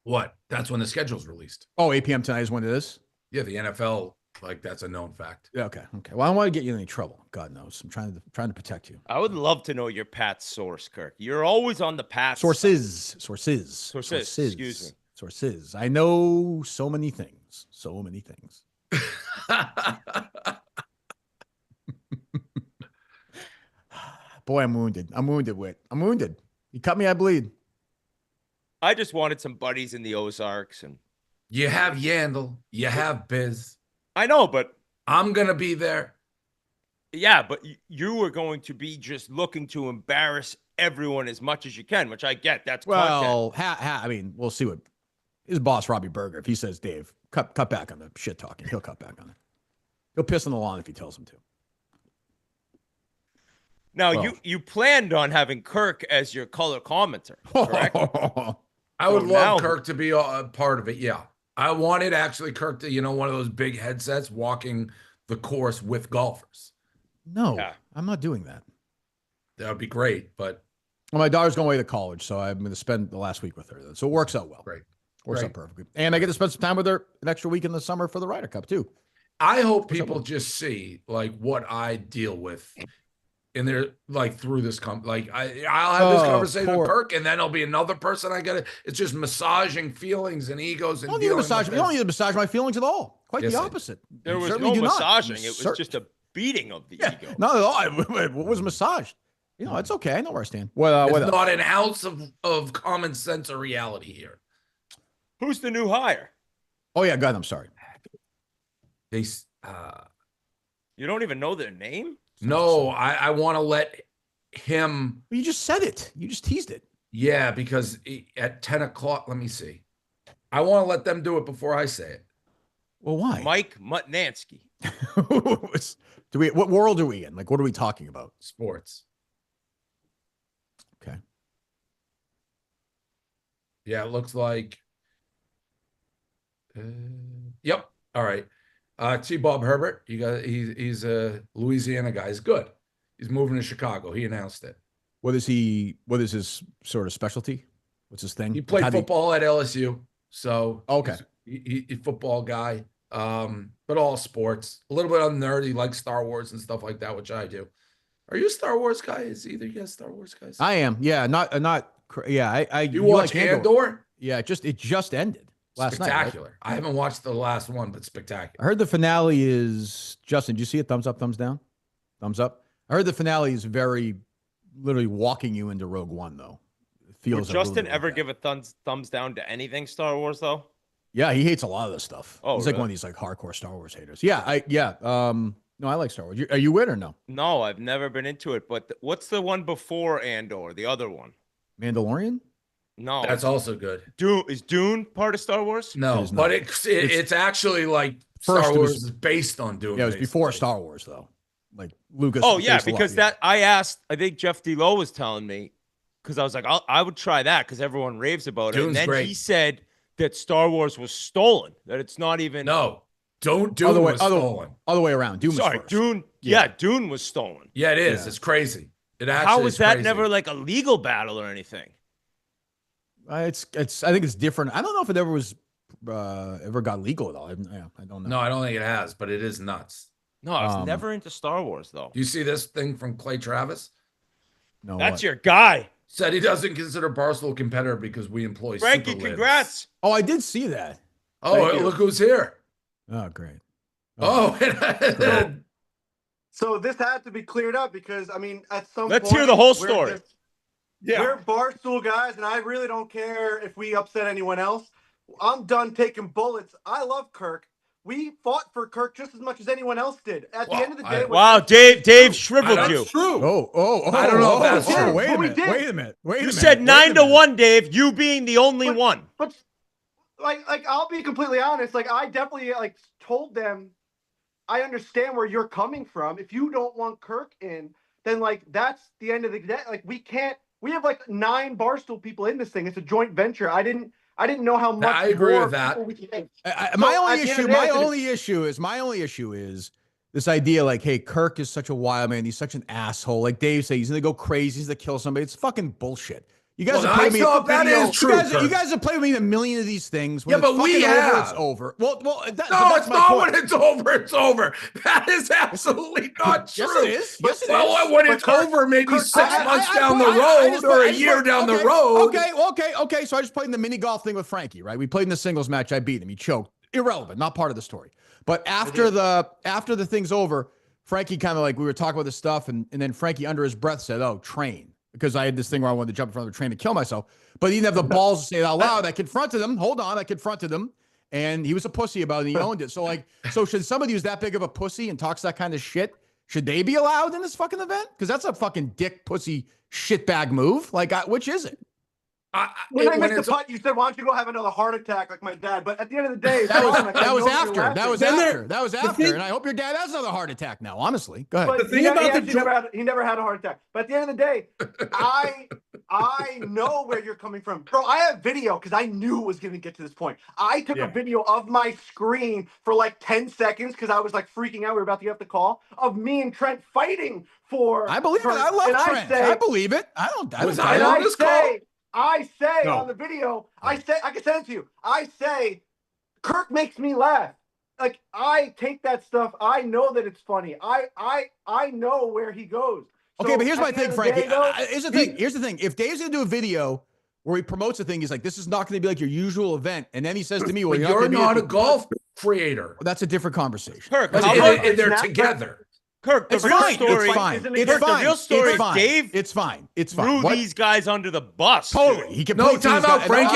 What? That's when the schedule's released.
Oh, 8 p.m. tonight is when it is?
Yeah, the NFL, like, that's a known fact.
Yeah, okay. Well, I don't want to get you in any trouble. God knows. I'm trying to protect you.
I would love to know your Pat's source, Kirk. You're always on the Pat's
sources.
Excuse me.
Sources. I know so many things. So many things. Boy, I'm wounded. Whit. I'm wounded. You cut me, I bleed.
I just wanted some buddies in the Ozarks. And
you have Yandel. You have Biz.
I know, but
I'm going to be there.
Yeah, but you were going to be just looking to embarrass everyone as much as you can, which I get. That's
well, I mean, we'll see what his boss, Robbie Berger, if he says, Dave, cut back on the shit talking, he'll cut back on it. He'll piss on the lawn if he tells him to.
Now, you planned on having Kirk as your color commenter, correct?
I would love Kirk to be a part of it, yeah. I wanted actually Kirk to, one of those big headsets walking the course with golfers.
No, I'm not doing that.
That would be great, but...
Well, my daughter's going away to college, so I'm going to spend the last week with her. So it works out well.
Great.
Works out perfectly. And I get to spend some time with her an extra week in the summer for the Ryder Cup, too.
I hope people just see, like, what I deal with in there, like, through this I'll have this conversation with Kirk, and then there'll be another person it's just massaging feelings and egos. And
you don't need to massage my feelings at all. Quite the opposite.
There was no massaging. It was just a beating of the ego.
Not at all. What was massaged? It's okay. I know where I stand.
There's not an ounce of common sense or reality here.
Who's the new hire?
Oh, yeah, God, I'm sorry.
You
don't even know their name?
No, I want to let him.
You just said it. You just teased it.
Yeah, because at 10 o'clock, let me see. I want to let them do it before I say it.
Well, why?
Mike Mutnansky.
What world are we in? Like, what are we talking about?
Sports.
Okay.
Yeah, it looks like. Yep. All right. T. Bob Herbert. He's a Louisiana guy. He's good. He's moving to Chicago. He announced it.
What is his sort of specialty? What's his thing?
He played football at LSU. So
okay.
He's a football guy. But all sports. A little bit on nerd. He likes Star Wars and stuff like that, which I do. Are you a Star Wars guy? Is either you guys Star Wars guys?
I am. Yeah,
You watch
like
Andor?
Yeah, it just ended last night.
Spectacular.
Right?
I haven't watched the last one, but spectacular.
I heard the finale is Justin. Did you see it? Thumbs up, thumbs down, thumbs up. I heard the finale is very literally walking you into Rogue One, though. It feels.
Would Justin ever give a thumbs down to anything Star Wars though?
Yeah, he hates a lot of this stuff.
Oh,
he's
really?
like one of these like hardcore Star Wars haters. Yeah. No, I like Star Wars. Are you in or no?
No, I've never been into it. But what's the one before Andor? The other one?
Mandalorian?
No,
That's also good.
Is Dune part of Star Wars?
No, but it's actually like Star Wars is based on Dune.
Yeah, it was before Star Wars though. Like Lucas.
Oh yeah, because I think Jeff DeLoe was telling me, because I was like, I would try that because everyone raves about it. And then he said that Star Wars was stolen. That it's not even.
No, Dune was stolen.
Other way around. Dune was first.
Dune. Yeah, Dune was stolen.
Yeah, it is. Yeah. It's crazy. It actually.
How was that never like a legal battle or anything?
It's. I think it's different. I don't know if it ever was, ever got legal at all. I don't know.
No, I don't think it has, but it is nuts.
No, I was never into Star Wars though.
Do you see this thing from Clay Travis?
No,
that's your guy.
Said he doesn't consider Barstool a competitor because we employ
Frankie, congrats.
Oh, I did see that.
Oh, look who's here.
Oh, great.
So this had to be cleared up because, I mean, at some point...
Let's hear the whole story.
We're Barstool guys, and I really don't care if we upset anyone else. I'm done taking bullets. I love Kirk. We fought for Kirk just as much as anyone else did. At the end of the day...
Wow, Dave shriveled you.
That's true.
I
don't know if that's true.
Wait a minute.
You said 9-1, Dave, you being the only one.
But like I'll be completely honest. Like, I definitely told them, I understand where you're coming from. If you don't want Kirk in, then that's the end of the day. Like, we have 9 Barstool people in this thing. It's a joint venture. I didn't know how much.
I agree with that.
My only issue is this idea hey, Kirk is such a wild man. He's such an asshole. Like Dave said, he's going to go crazy. He's going to kill somebody. It's fucking bullshit. You guys have played me.
That is true.
You guys have played with me in a million of these things.
When but we have.
It's over. Well,
it's not when it's over. It's over. That is absolutely not true.
Yes, it is. Yes, it
is. When it's over, maybe 6 months down the road or a year down the road.
Okay. So I just played in the mini golf thing with Frankie, right? We played in the singles match. I beat him. He choked. Irrelevant. Not part of the story. But after the thing's over, Frankie kind of we were talking about this stuff, and then Frankie under his breath said, "Oh, train." Because I had this thing where I wanted to jump in front of a train to kill myself. But he didn't have the balls to say it out loud. I confronted him. I confronted him. And he was a pussy about it, and he owned it. So should somebody who's that big of a pussy and talks that kind of shit, should they be allowed in this fucking event? Because that's a fucking dick pussy shitbag move. Which is it?
When I missed the putt, you said, "Why don't you go have another heart attack like my dad?" But at the end of the day,
that was after. And I hope your dad has another heart attack now. Honestly, go ahead.
But he never had a heart attack. But at the end of the day, I know where you're coming from, bro. I have video because I knew it was going to get to this point. I took a video of my screen for 10 seconds because I was freaking out. We were about to get off the call of me and Trent fighting for.
I believe it. I love Trent. I believe it. I don't.
Was I on this call?
I say on the video, I can send it to you. I say, Kirk makes me laugh. I take that stuff. I know that it's funny. I know where he goes.
Okay, but here's my thing, Frankie. Here's the thing. If Dave's gonna do a video where he promotes a thing, he's like, "This is not going to be like your usual event," and then he says to me, "Well,
you're not a golf creator."
Well, that's a different conversation.
Kirk,
they're together.
Kirk, the real story. The real story. Dave,
it's fine.
Threw these guys under the bus.
Totally. He
time out, Frankie.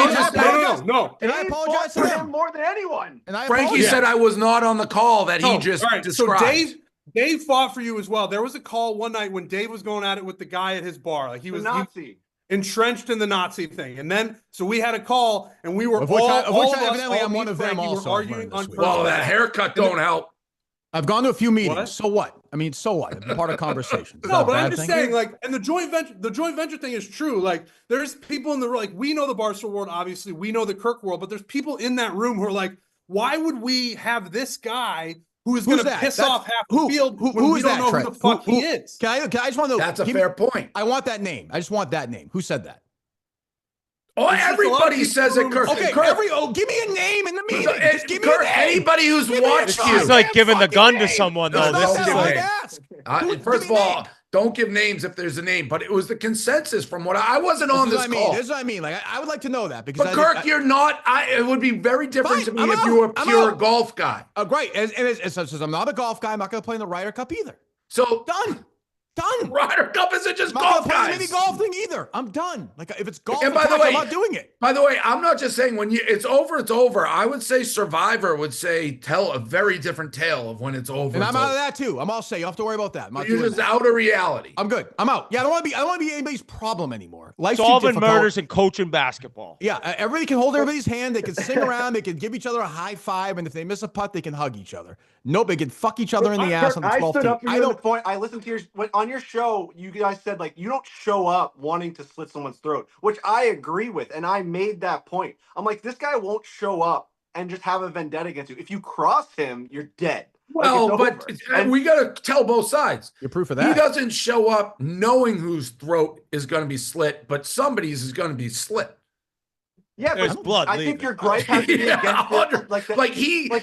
No. And I apologize to him more than anyone.
And Frankie said I was not on the call that he just described.
So Dave fought for you as well. There was a call one night when Dave was going at it with the guy at his bar. He was
Nazi.
Entrenched in the Nazi thing, and then so we had a call, and we were
evidently I'm one of them also.
Arguing on
well, that haircut don't help.
I've gone to a few meetings. What? So what? I mean, so what? I'm part of conversations.
No, but I'm just saying, and the joint venture thing is true. There's people in the we know the Barstool world, obviously, we know the Kirk world, but there's people in that room who are why would we have this guy who is going to piss off half the field when we don't know who the fuck he is?
Can I just want to know?
That's a fair point.
I want that name. I just want that name. Who said that?
Oh, everybody says it, Kirk.
Okay, give me a name in the meeting. Just give me a name.
Anybody who's watched you.
It's like giving the gun to someone, though.
This is
First of all, Don't give names if there's a name, but it was the consensus from what I wasn't on this call.
This is what I mean. Like, I would like to know that because.
But Kirk, you're not. It would be very different to me if you were a pure golf guy.
Great. And since I'm not a golf guy, I'm not going to play in the Ryder Cup either.
So
done.
Ryder Cup isn't just
I'm
golf,
not
guys.
Any golf thing either. I'm done. Like if it's golf,
and by the way,
I'm not doing it.
By the way, I'm not just saying when it's over, it's over. I would say Survivor would tell a very different tale of when it's over.
And I'm out of that too. I'm all say you don't have to worry about that.
You're just out of reality.
I'm good. I'm out. Yeah, I don't want to be anybody's problem anymore. Life's
solving murders and coaching basketball.
Yeah, everybody can hold everybody's hand. They can sing around. They can give each other a high five, and if they miss a putt, they can hug each other. Nope, they can fuck each other in the ass on the 12th tee.
I don't. I listened to on your show. You guys said like you don't show up wanting to slit someone's throat, which I agree with, and I made that point. I'm like, this guy won't show up and just have a vendetta against you. If you cross him, you're dead.
Well, but we got to tell both sides.
You're proof of that.
He doesn't show up knowing whose throat is going to be slit, but somebody's is going to be slit.
Yeah,
there's blood.
I think your gripe has to be against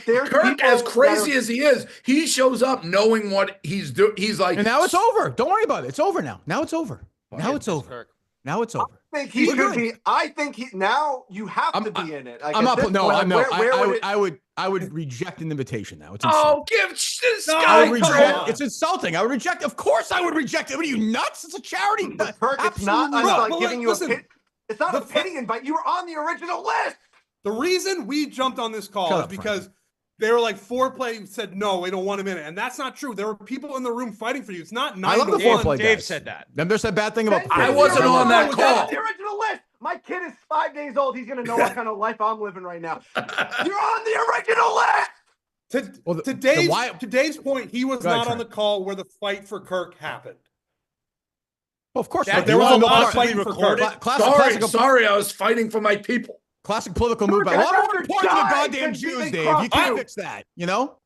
it.
Kirk, as crazy as he is, he shows up knowing what he's doing. He's like,
and now it's over. Don't worry about it. It's over now. Now it's over. Now it's over.
Kirk.
Now it's over.
I think he should be. I think now you have to be in it.
I'm not. No, I would reject an invitation now. It's
give this guy.
It's insulting. I would reject. Of course, I would reject it. What are you nuts? It's a charity.
Kirk, it's not. I'm like giving you a pit. It's not a pity invite. You were on the original list.
The reason we jumped on this call is because they were like foreplay said no, we don't want him in it, and that's not true. There were people in the room fighting for you. It's not 9
I love
to
the foreplay.
Dave said that.
Then there's that bad thing about.
I wasn't on that call.
The original list. My kid is 5 days old. He's gonna know what kind of life I'm living right now. You're on the original list.
To Dave's point, he was not on the call where the fight for Kirk happened.
Well, of course,
there was a lot of fighting for Kirk.
Sorry, I was fighting for my people.
Classic political move. I want to report to the goddamn Jews, Dave. You can't fix that, you know?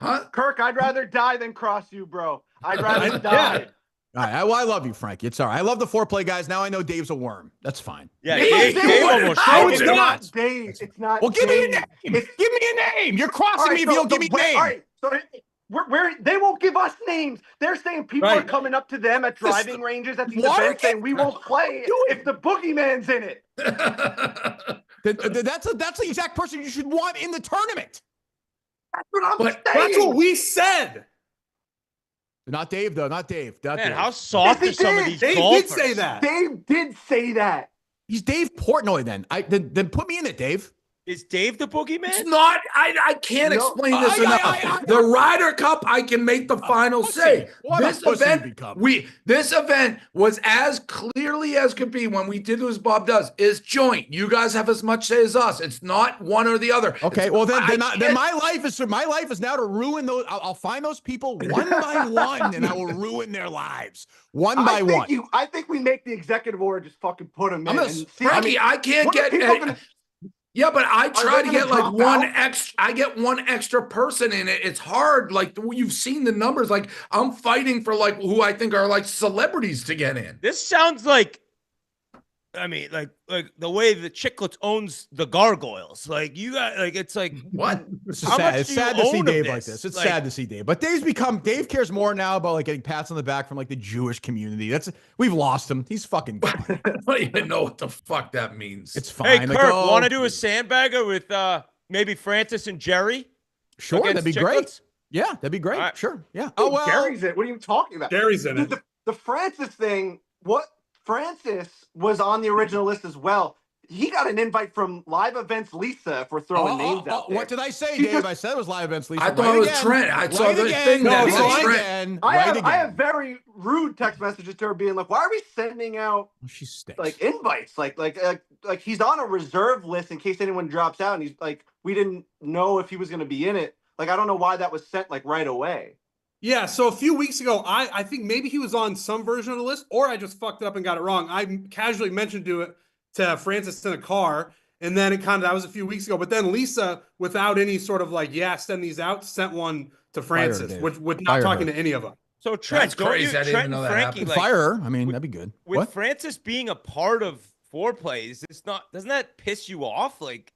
Huh?
Kirk, I'd rather die than cross you, bro. I'd rather die.
All right. Well, I love you, Frankie. It's all right. I love the foreplay guys. Now I know Dave's a worm. That's fine.
Yeah, Dave almost showed
it's not Dave. It's not.
Well, give me a name. Give me a name. You're crossing me if you don't give me a name.
All right. So they won't give us names. They're saying people are coming up to them at driving ranges at these events saying we won't play if the boogeyman's in it.
That's the exact person you should want in the tournament.
That's what I'm saying.
That's what we said.
Not Dave, though. Not Dave.
Man, how soft are some of these
Dave
golfers?
did say that.
Dave did say that.
He's Dave Portnoy then. Then put me in it, Dave.
Is Dave the boogeyman?
It's not. I can't explain this enough. The Ryder Cup, I can make the final say. This event was as clearly as could be when we did this. Bob does is joint. You guys have as much say as us. It's not one or the other.
Okay, well then my life is now to ruin those. I'll find those people one by one, and I will ruin their lives one by one.
I think we make the executive order. Just fucking put them in.
Frankie, I can't get. Yeah, but I try to get like one extra. I get one extra person in it. It's hard. Like you've seen the numbers. Like I'm fighting for like who I think are like celebrities to get in.
This sounds like, I mean, like the way the Chicklets owns the Gargoyles. Like you got like it's like
what?
It's sad. It's sad to see Dave like this. It's sad to see Dave. But Dave cares more now about like getting pats on the back from like the Jewish community. We've lost him. He's fucking gone.
I don't even know what the fuck that means.
It's fine.
Hey, Kirk, want to do a sandbagger with maybe Francis and Jerry?
Sure, that'd be great. Yeah, that'd be great. Right. Sure. Yeah.
Oh well, Jerry's it. What are you talking about?
Jerry's in it.
The Francis thing. What? Francis was on the original list as well. He got an invite from Live Events Lisa if we're throwing names out there.
What did I say, Dave? I said it was Live Events Lisa.
I thought it was Trent. I saw the thing that said Trent.
I have very rude text messages to her being like, why are we sending out
she stinks.
Like invites? Like he's on a reserve list in case anyone drops out, and he's like, we didn't know if he was going to be in it. Like, I don't know why that was sent like right away.
Yeah, so a few weeks ago, I think maybe he was on some version of the list, or I just fucked it up and got it wrong. I casually mentioned to Francis in a car, and then that was a few weeks ago. But then Lisa, without any sort of like, send these out, sent one to Francis, with not talking to any of them.
So Trent, don't you, Trent and Frankie, like,
fire her. I mean, that'd be good.
With Francis being a part of foreplay, doesn't that piss you off? Like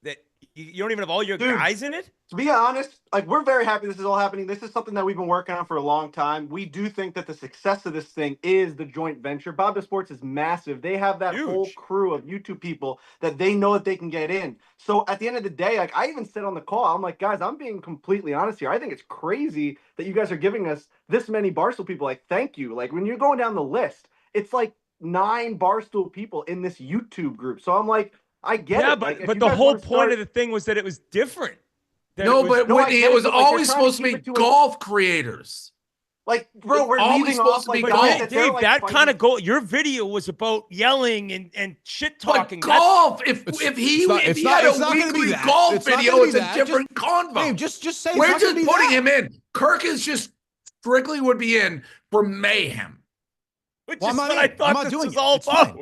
that You don't even have all your guys in it?
To be honest, like, we're very happy this is all happening. This is something that we've been working on for a long time. We do think that the success of this thing is the joint venture. Bob to Sports is massive. They have that whole crew of YouTube people that they know that they can get in. So at the end of the day, like, I even said on the call, I'm like, guys, I'm being completely honest here. I think it's crazy that you guys are giving us this many Barstool people. Like, thank you. Like, when you're going down the list, it's like 9 Barstool people in this YouTube group. So I'm like, I get it.
But the whole point of the thing was that it was different.
Whitney, it was always supposed to be golf creators.
Like, bro, we're leaving off like
Dave, that kind of goal. Your video was about yelling and shit talking.
But golf. If he had a weekly golf video, it's a different convo.
Dave, just say
we're just putting him in. Kirk is just strictly would be in for mayhem.
Which is what I thought this was all about.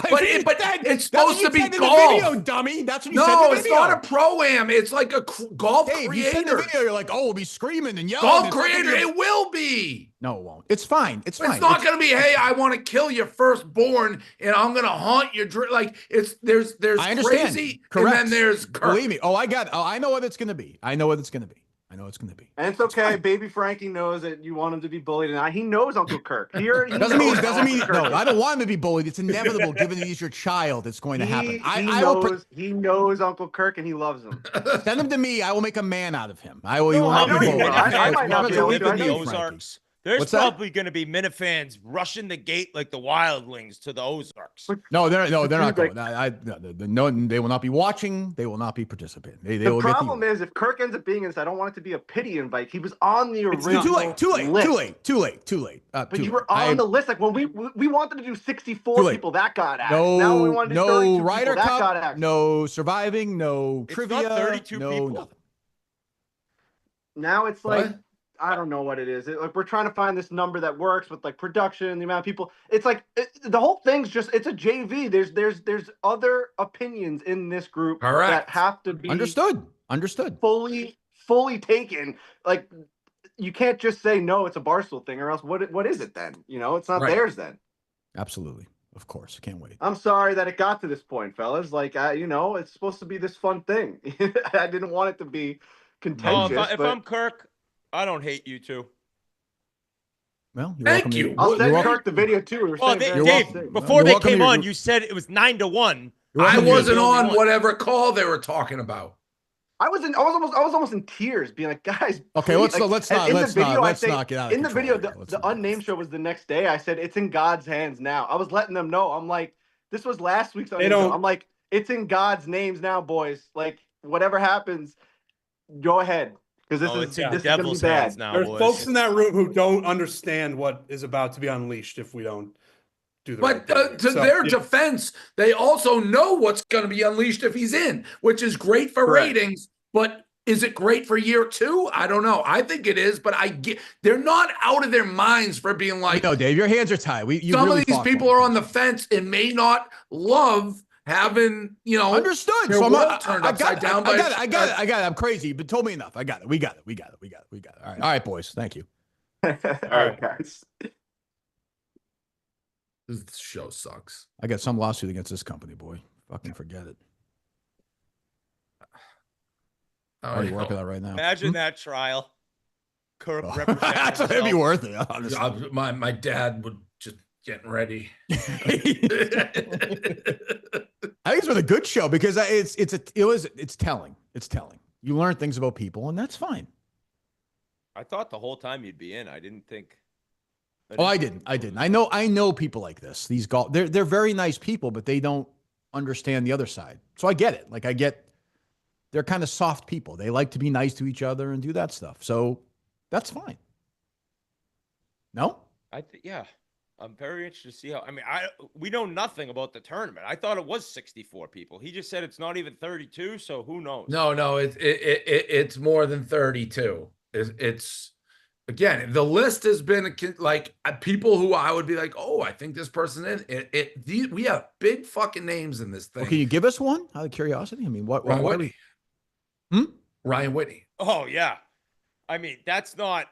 But it's supposed to be golf.
Video, dummy. That's what you said in the
video. No,
it's
not a pro-am. It's like a golf
creator.
You
said in the video, you're like, oh, we'll be screaming and yelling.
Golf creator, it will be.
No, it won't. It's fine. It's fine.
It's not going to be, hey, I want to kill your firstborn and I'm going to haunt your dream. Like, there's
I understand.
Crazy,
correct.
And then there's Kirk.
Believe me. Oh, I know what it's going to be. I know it's going to be.
And it's okay. Baby Frankie knows that you want him to be bullied, and he knows Uncle Kirk.
Doesn't mean. No, I don't want him to be bullied. It's inevitable, given that he's your child. It's going to happen.
He knows Uncle Kirk, and he loves him.
Send him to me. I will make a man out of him. I will.
I might not be able to live in the Ozarks. There's probably going to be Minifans rushing the gate like the wildlings to the Ozarks.
No, they're not going. No, they will not be watching. They will not be participating.
The problem is, if Kirk ends up being in this, I don't want it to be a pity invite. He was on the original
Too late.
But you were on the list. Like, when we wanted to do 64 people, that got axed. Now we wanted to do 32
Ryder
people,
Cup,
that got axed.
no surviving, no trivia,
not 32 people.
Nothing.
Now it's like, I don't know what it is. Like, we're trying to find this number that works with like production, the amount of people. It's like the whole thing's just, it's a JV. There's other opinions in this group that have to be
understood,
fully taken. Like, you can't just say no, it's a Barstool thing, or else what is it then? You know, it's not theirs then.
Absolutely, of course, can't wait.
I'm sorry that it got to this point, fellas. Like, it's supposed to be this fun thing. I didn't want it to be contentious.
If I'm Kirk, I don't hate you two.
Well,
thank you.
I'll send Kirk the video too.
Dave, before they came on, you said it was 9-1.
I wasn't on whatever call they were talking about.
I was almost in tears, being like, guys.
Okay,
please.
let's not get out.
In the video, the Unnamed show was the next day. I said it's in God's hands now. I was letting them know. I'm like, this was last week's Unnamed show. I'm like, it's in God's names now, boys. Like, whatever happens, go ahead. Because this is devil's hands
now.
There's folks in that room who don't understand what is about to be unleashed if we don't do the
But their defense, they also know what's going to be unleashed if he's in, which is great for ratings. But is it great for year 2? I don't know. I think it is, but they're not out of their minds for being like,
no, Dave, your hands are tied.
Some of these people are on the fence and may not love having,
understood.
Their world turned upside down.
I got it. I'm crazy, but told me enough. I got it. We got it. All right, boys. Thank you.
All right, guys.
This show sucks.
I got some lawsuit against this company, boy. Fucking forget it. I'm already working on it right now.
Imagine that trial. Kirk representing
That's it'd be worth it, honestly.
My dad would just getting ready.
I think it's been a good show because it's telling. It's telling. You learn things about people, and that's fine.
I thought the whole time you'd be in. I didn't.
I didn't. I know people like this. These they're very nice people, but they don't understand the other side. So I get it. Like, they're kind of soft people. They like to be nice to each other and do that stuff. So that's fine. No?
Yeah. I'm very interested to see how. I mean, we know nothing about the tournament. I thought it was 64 people. He just said it's not even 32. So who knows?
No, it's more than 32. It's again, the list has been like people who I would be like, oh, I think this person in. We have big fucking names in this thing.
Well, can you give us one out of curiosity? I mean, what?
Ryan Whitney. Ryan Whitney.
Oh yeah, I mean that's not.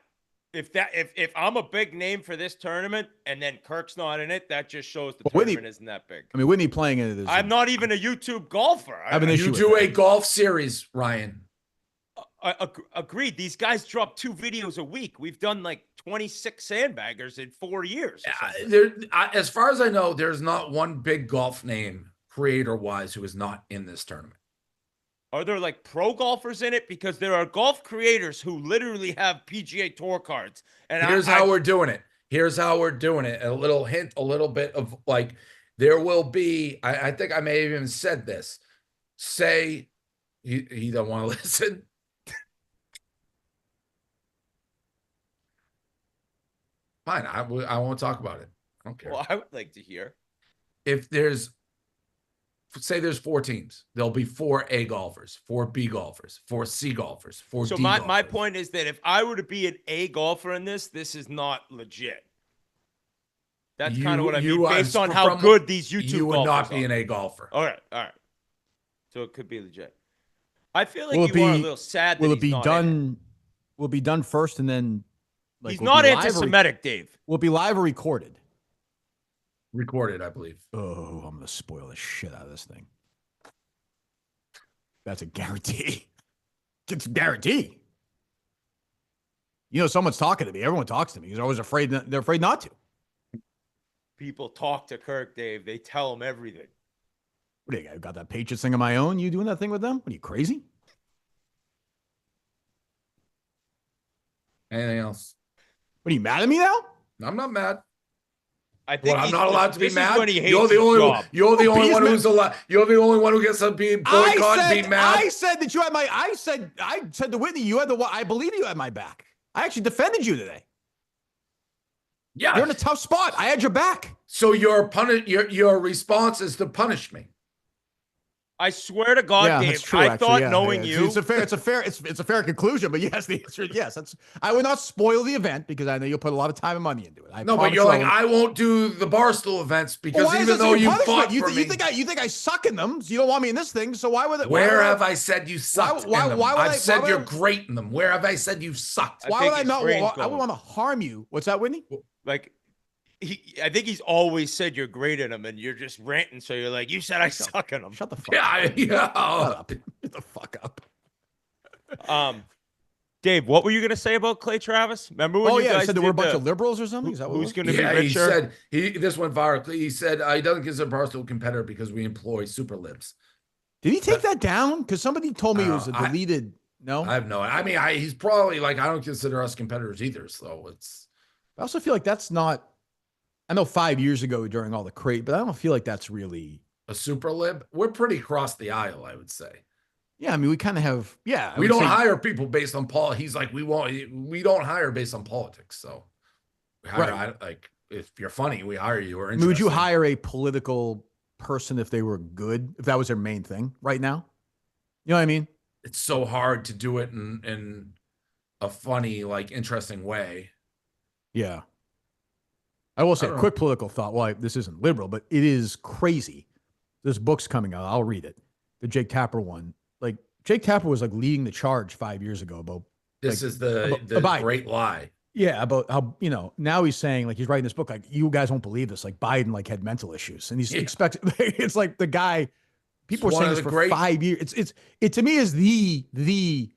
if I'm a big name for this tournament and then Kirk's not in it, that just shows the tournament isn't that big.
I mean, Whitney playing in it is.
I'm not even a YouTube golfer.
I have an issue.
You do a golf series, Ryan.
Agreed. These guys drop 2 videos a week. We've done like 26 sandbaggers in 4 years.
As far as I know, there's not one big golf name creator-wise who is not in this tournament.
Are there like pro golfers in it? Because there are golf creators who literally have PGA Tour cards. And
here's how we're doing it. Here's how we're doing it. A little hint, a little bit of like, there will be, I think I may have even said this. Say, he don't want to listen. Fine, I won't talk about it. I don't care.
Well, I would like to hear.
If say there's 4 teams, there'll be 4 A golfers, 4 B golfers, 4 C golfers, 4 D golfers. So
my point is that if I were to be an A golfer in this is not legit. That's kind of what I mean, based on how good these YouTube golfers are.
You would not be an A golfer.
All right. So it could be legit. I feel like you are a little sad that
will it be done? Will it be done first and then?
He's not anti-Semitic, Dave.
Will it be live or recorded?
Recorded, I believe.
Oh, I'm going to spoil the shit out of this thing. That's a guarantee. It's a guarantee. You know, someone's talking to me. Everyone talks to me. They're always afraid. They're afraid not to.
People talk to Kirk, Dave. They tell him everything.
What do you got that Patriots thing of my own? You doing that thing with them? What are you, crazy?
Anything else?
What are you, mad at me now?
I'm not mad.
I think
I'm not allowed to be mad.
You're the only one
who's allowed. You're the only one who gets to be boycott and be mad.
I said that you had my. I said to Whitney, you had the. I believe you had my back. I actually defended you today.
Yeah,
you're in a tough spot. I had your back.
So your response is to punish me.
I swear to God, Dave,
that's true,
I thought knowing you.
It's a fair conclusion, but yes, the answer is yes. I would not spoil the event because I know you'll put a lot of time and money into it.
But you're like, I won't do the Barstool events because even though you fought for me.
You think I suck in them, so you don't want me in this thing, so why would it?
Where have I said you sucked in them? I've said you're great in them. Where have I said you sucked?
Why would I not? I would want to harm you. What's that, Whitney?
Like, I think he's always said you're great at him, and you're just ranting. So you're like, you said I suck at him.
Shut the fuck up.
Yeah.
Shut up. Shut the fuck
up. Dave, what were you gonna say about Clay Travis? Remember when you guys
said there were a bunch of liberals or something? Is that
who's going to be richer?
He said this went viral. He said he doesn't consider Barstool a competitor because we employ super libs.
Did he take that down? Because somebody told me it was a deleted. No,
I have no. I mean, he's probably like, I don't consider us competitors either. So it's.
I also feel like that's not. I know 5 years ago during all the crate, but I don't feel like that's really
a super lib. We're pretty across the aisle, I would say.
Yeah, I mean, we kind of have. Yeah,
we don't hire people based on He's like, we don't hire based on politics. So, we hire, like, if you're funny, we hire you. Or
I mean, would you hire a political person if they were good? If that was their main thing right now? You know what I mean?
It's so hard to do it in a funny, like, interesting way.
Yeah. I will say a quick political thought. Well, this isn't liberal, but it is crazy. This book's coming out. I'll read it. The Jake Tapper one. Like, Jake Tapper was like leading the charge 5 years ago about
this is the great lie.
Yeah, about how, now he's saying, like, he's writing this book, like, you guys won't believe this. Like, Biden like had mental issues, and he's expecting. It's like the guy. People were saying this for 5 years. It to me is the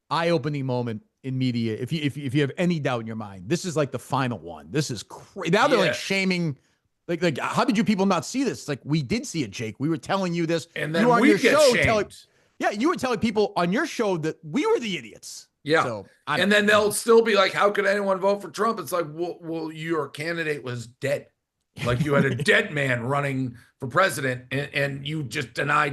eye-opening moment in media. If you have any doubt in your mind, this is like the final one. This is crazy. Now they're like shaming. Like, how did you people not see this? It's like, we did see it, Jake. We were telling you this.
And then we get shamed.
You were telling people on your show that we were the idiots.
Yeah. So, and then they'll still be like, how could anyone vote for Trump? It's like, well, your candidate was dead. Like, you had a dead man running for president, and you just deny.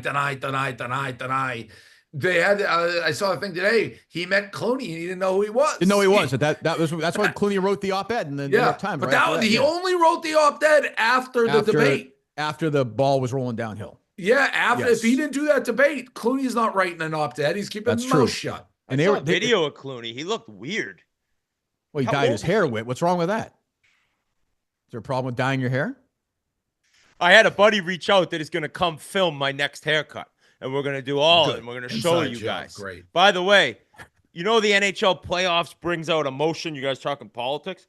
They had. I saw a thing today. He met Clooney, and he didn't know who he was.
Didn't know who he was. That's why Clooney wrote the op-ed in the New York Times.
But he only wrote the op-ed after the debate.
After the ball was rolling downhill.
Yeah, if he didn't do that debate, Clooney's not writing an op-ed. He's keeping his mouth shut.
And I saw a video of Clooney. He looked weird.
Well, he dyed his hair, Whit. What's wrong with that? Is there a problem with dyeing your hair?
I had a buddy reach out that is going to come film my next haircut. And we're going to do all of it. And we're going to show you guys.
Great.
By the way, You know, the NHL playoffs brings out emotion. You guys talking politics?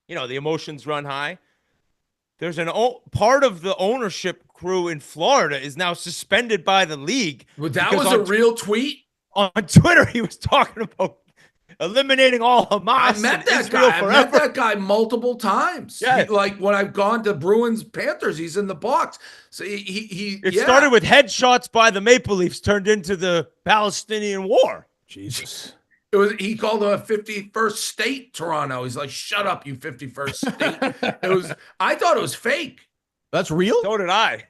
You know, the emotions run high. There's part of the ownership crew in Florida is now suspended by the league.
Well, that was a real tweet?
On Twitter, he was talking about eliminating all Hamas.
I met that guy. I met that guy multiple times.
Yeah.
Like when I've gone to Bruins Panthers, he's in the box. So
it started with headshots by the Maple Leafs turned into the Palestinian war.
Jesus.
He called him a 51st state, Toronto. He's like, shut up, you 51st state. I thought it was fake.
That's real?
So did I.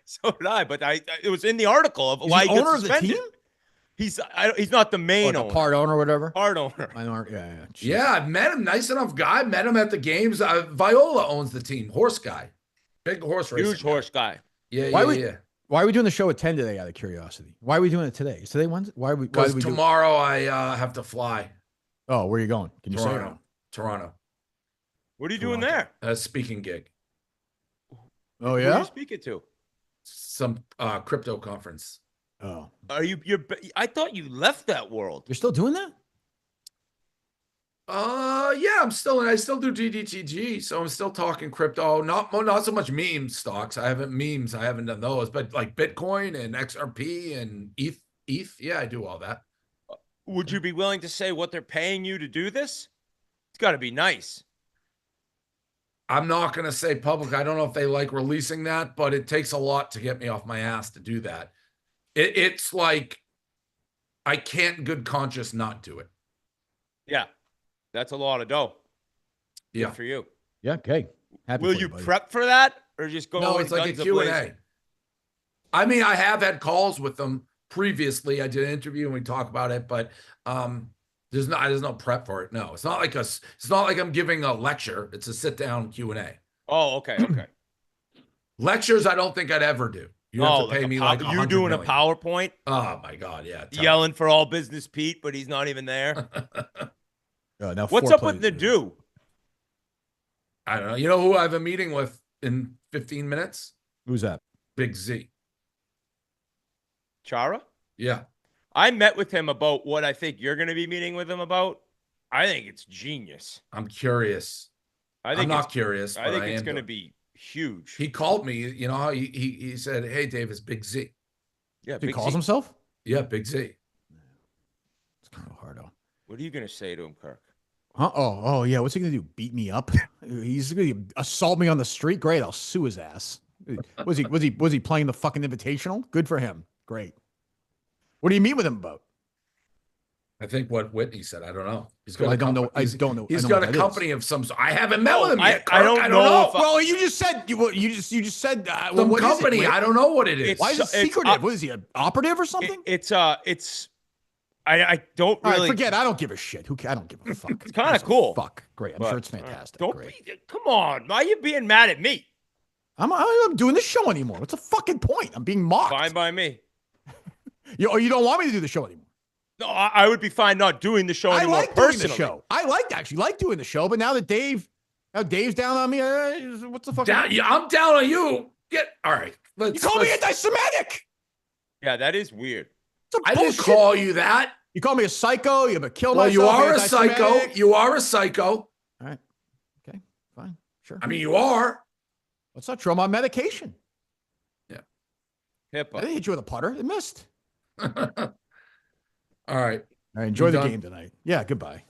But it was in the article of why he
owner of the team?
He's not the main owner.
Part owner or whatever?
Part owner.
Yeah.
Yeah, I've met him. Nice enough guy. Met him at the games. Viola owns the team. Horse guy. Big horse racing.
Huge horse guy.
Yeah,
Why are we doing the show at 10 today, out of curiosity? Why are we doing it today? Is today Wednesday?
Because tomorrow I have to fly.
Oh, where are you going? Can you say?
Toronto.
What are you doing there?
A speaking gig.
Oh, yeah?
Who are you speaking to?
Some crypto conference.
Oh.
I thought you left that world.
You're still doing that?
Yeah, I still do GDTG, so I'm still talking crypto. Not so much meme stocks. I haven't done those, but like Bitcoin and XRP and ETH. Yeah, I do all that.
Would you be willing to say what they're paying you to do this? It's got to be nice.
I'm not going to say public. I don't know if they like releasing that, but it takes a lot to get me off my ass to do that. It's like I can't in good conscience not do it.
Yeah. That's a lot of dough.
Yeah.
Good for you.
Yeah, okay.
Will you prep for that or just go?
No, it's like a Q&A. I mean, I have had calls with them previously. I did an interview and we talk about it, but there's no prep for it. No, it's not like I'm giving a lecture. It's a sit down Q&A.
Oh, okay.
Lectures, I don't think I'd ever do. You have to pay me like
you doing
million.
A PowerPoint?
Oh my God, yeah.
Yelling for all business Pete, but he's not even there.
Now
what's up with the do?
I don't know. You know who I have a meeting with in 15 minutes?
Who's that?
Big Z.
Chara?
Yeah.
I met with him about what I think you're going to be meeting with him about. I think it's genius.
I'm curious. I'm not curious.
I think it's going to be huge.
He called me. You know how he said, "Hey, Dave, it's Big Z."
Yeah,
he calls himself.
Yeah, Big Z.
It's kind of hard on.
What are you going to say to him, Kirk?
Huh? Oh, yeah. What's he going to do? Beat me up? He's going to assault me on the street? Great. I'll sue his ass. Was he playing the fucking Invitational? Good for him. Great. What do you meet with him about?
I think what Whitney said. I don't know.
I don't know.
He's got a company of some sort. I haven't met with him yet.
I don't know.
Well, you just said you just said
some company. I don't know what it is.
Why is it secretive? What is he, an operative or something?
I don't really.
All right, forget. I don't give a shit. I don't give a fuck.
It's kind of cool.
Fuck. Great. I'm sure it's fantastic.
Come on. Why are you being mad at me?
I'm not doing this show anymore. What's the fucking point? I'm being mocked.
Fine by me.
You don't want me to do the show anymore?
No, I would be fine not doing the show anymore.
I like doing the show. I actually like doing the show, but now that Dave's down on me, what's the fuck?
I'm down on you. All right.
You call me anti-Semitic.
Yeah, that is weird.
I didn't call you that.
You call me a psycho. You're gonna kill
myself.
Well,
you are a psycho. You are a psycho.
All right. Okay. Fine. Sure.
I mean, you are.
That's not true. I'm on medication.
Yeah.
I didn't hit you with a putter. It missed.
All right.
Enjoy the game tonight. Yeah. Goodbye.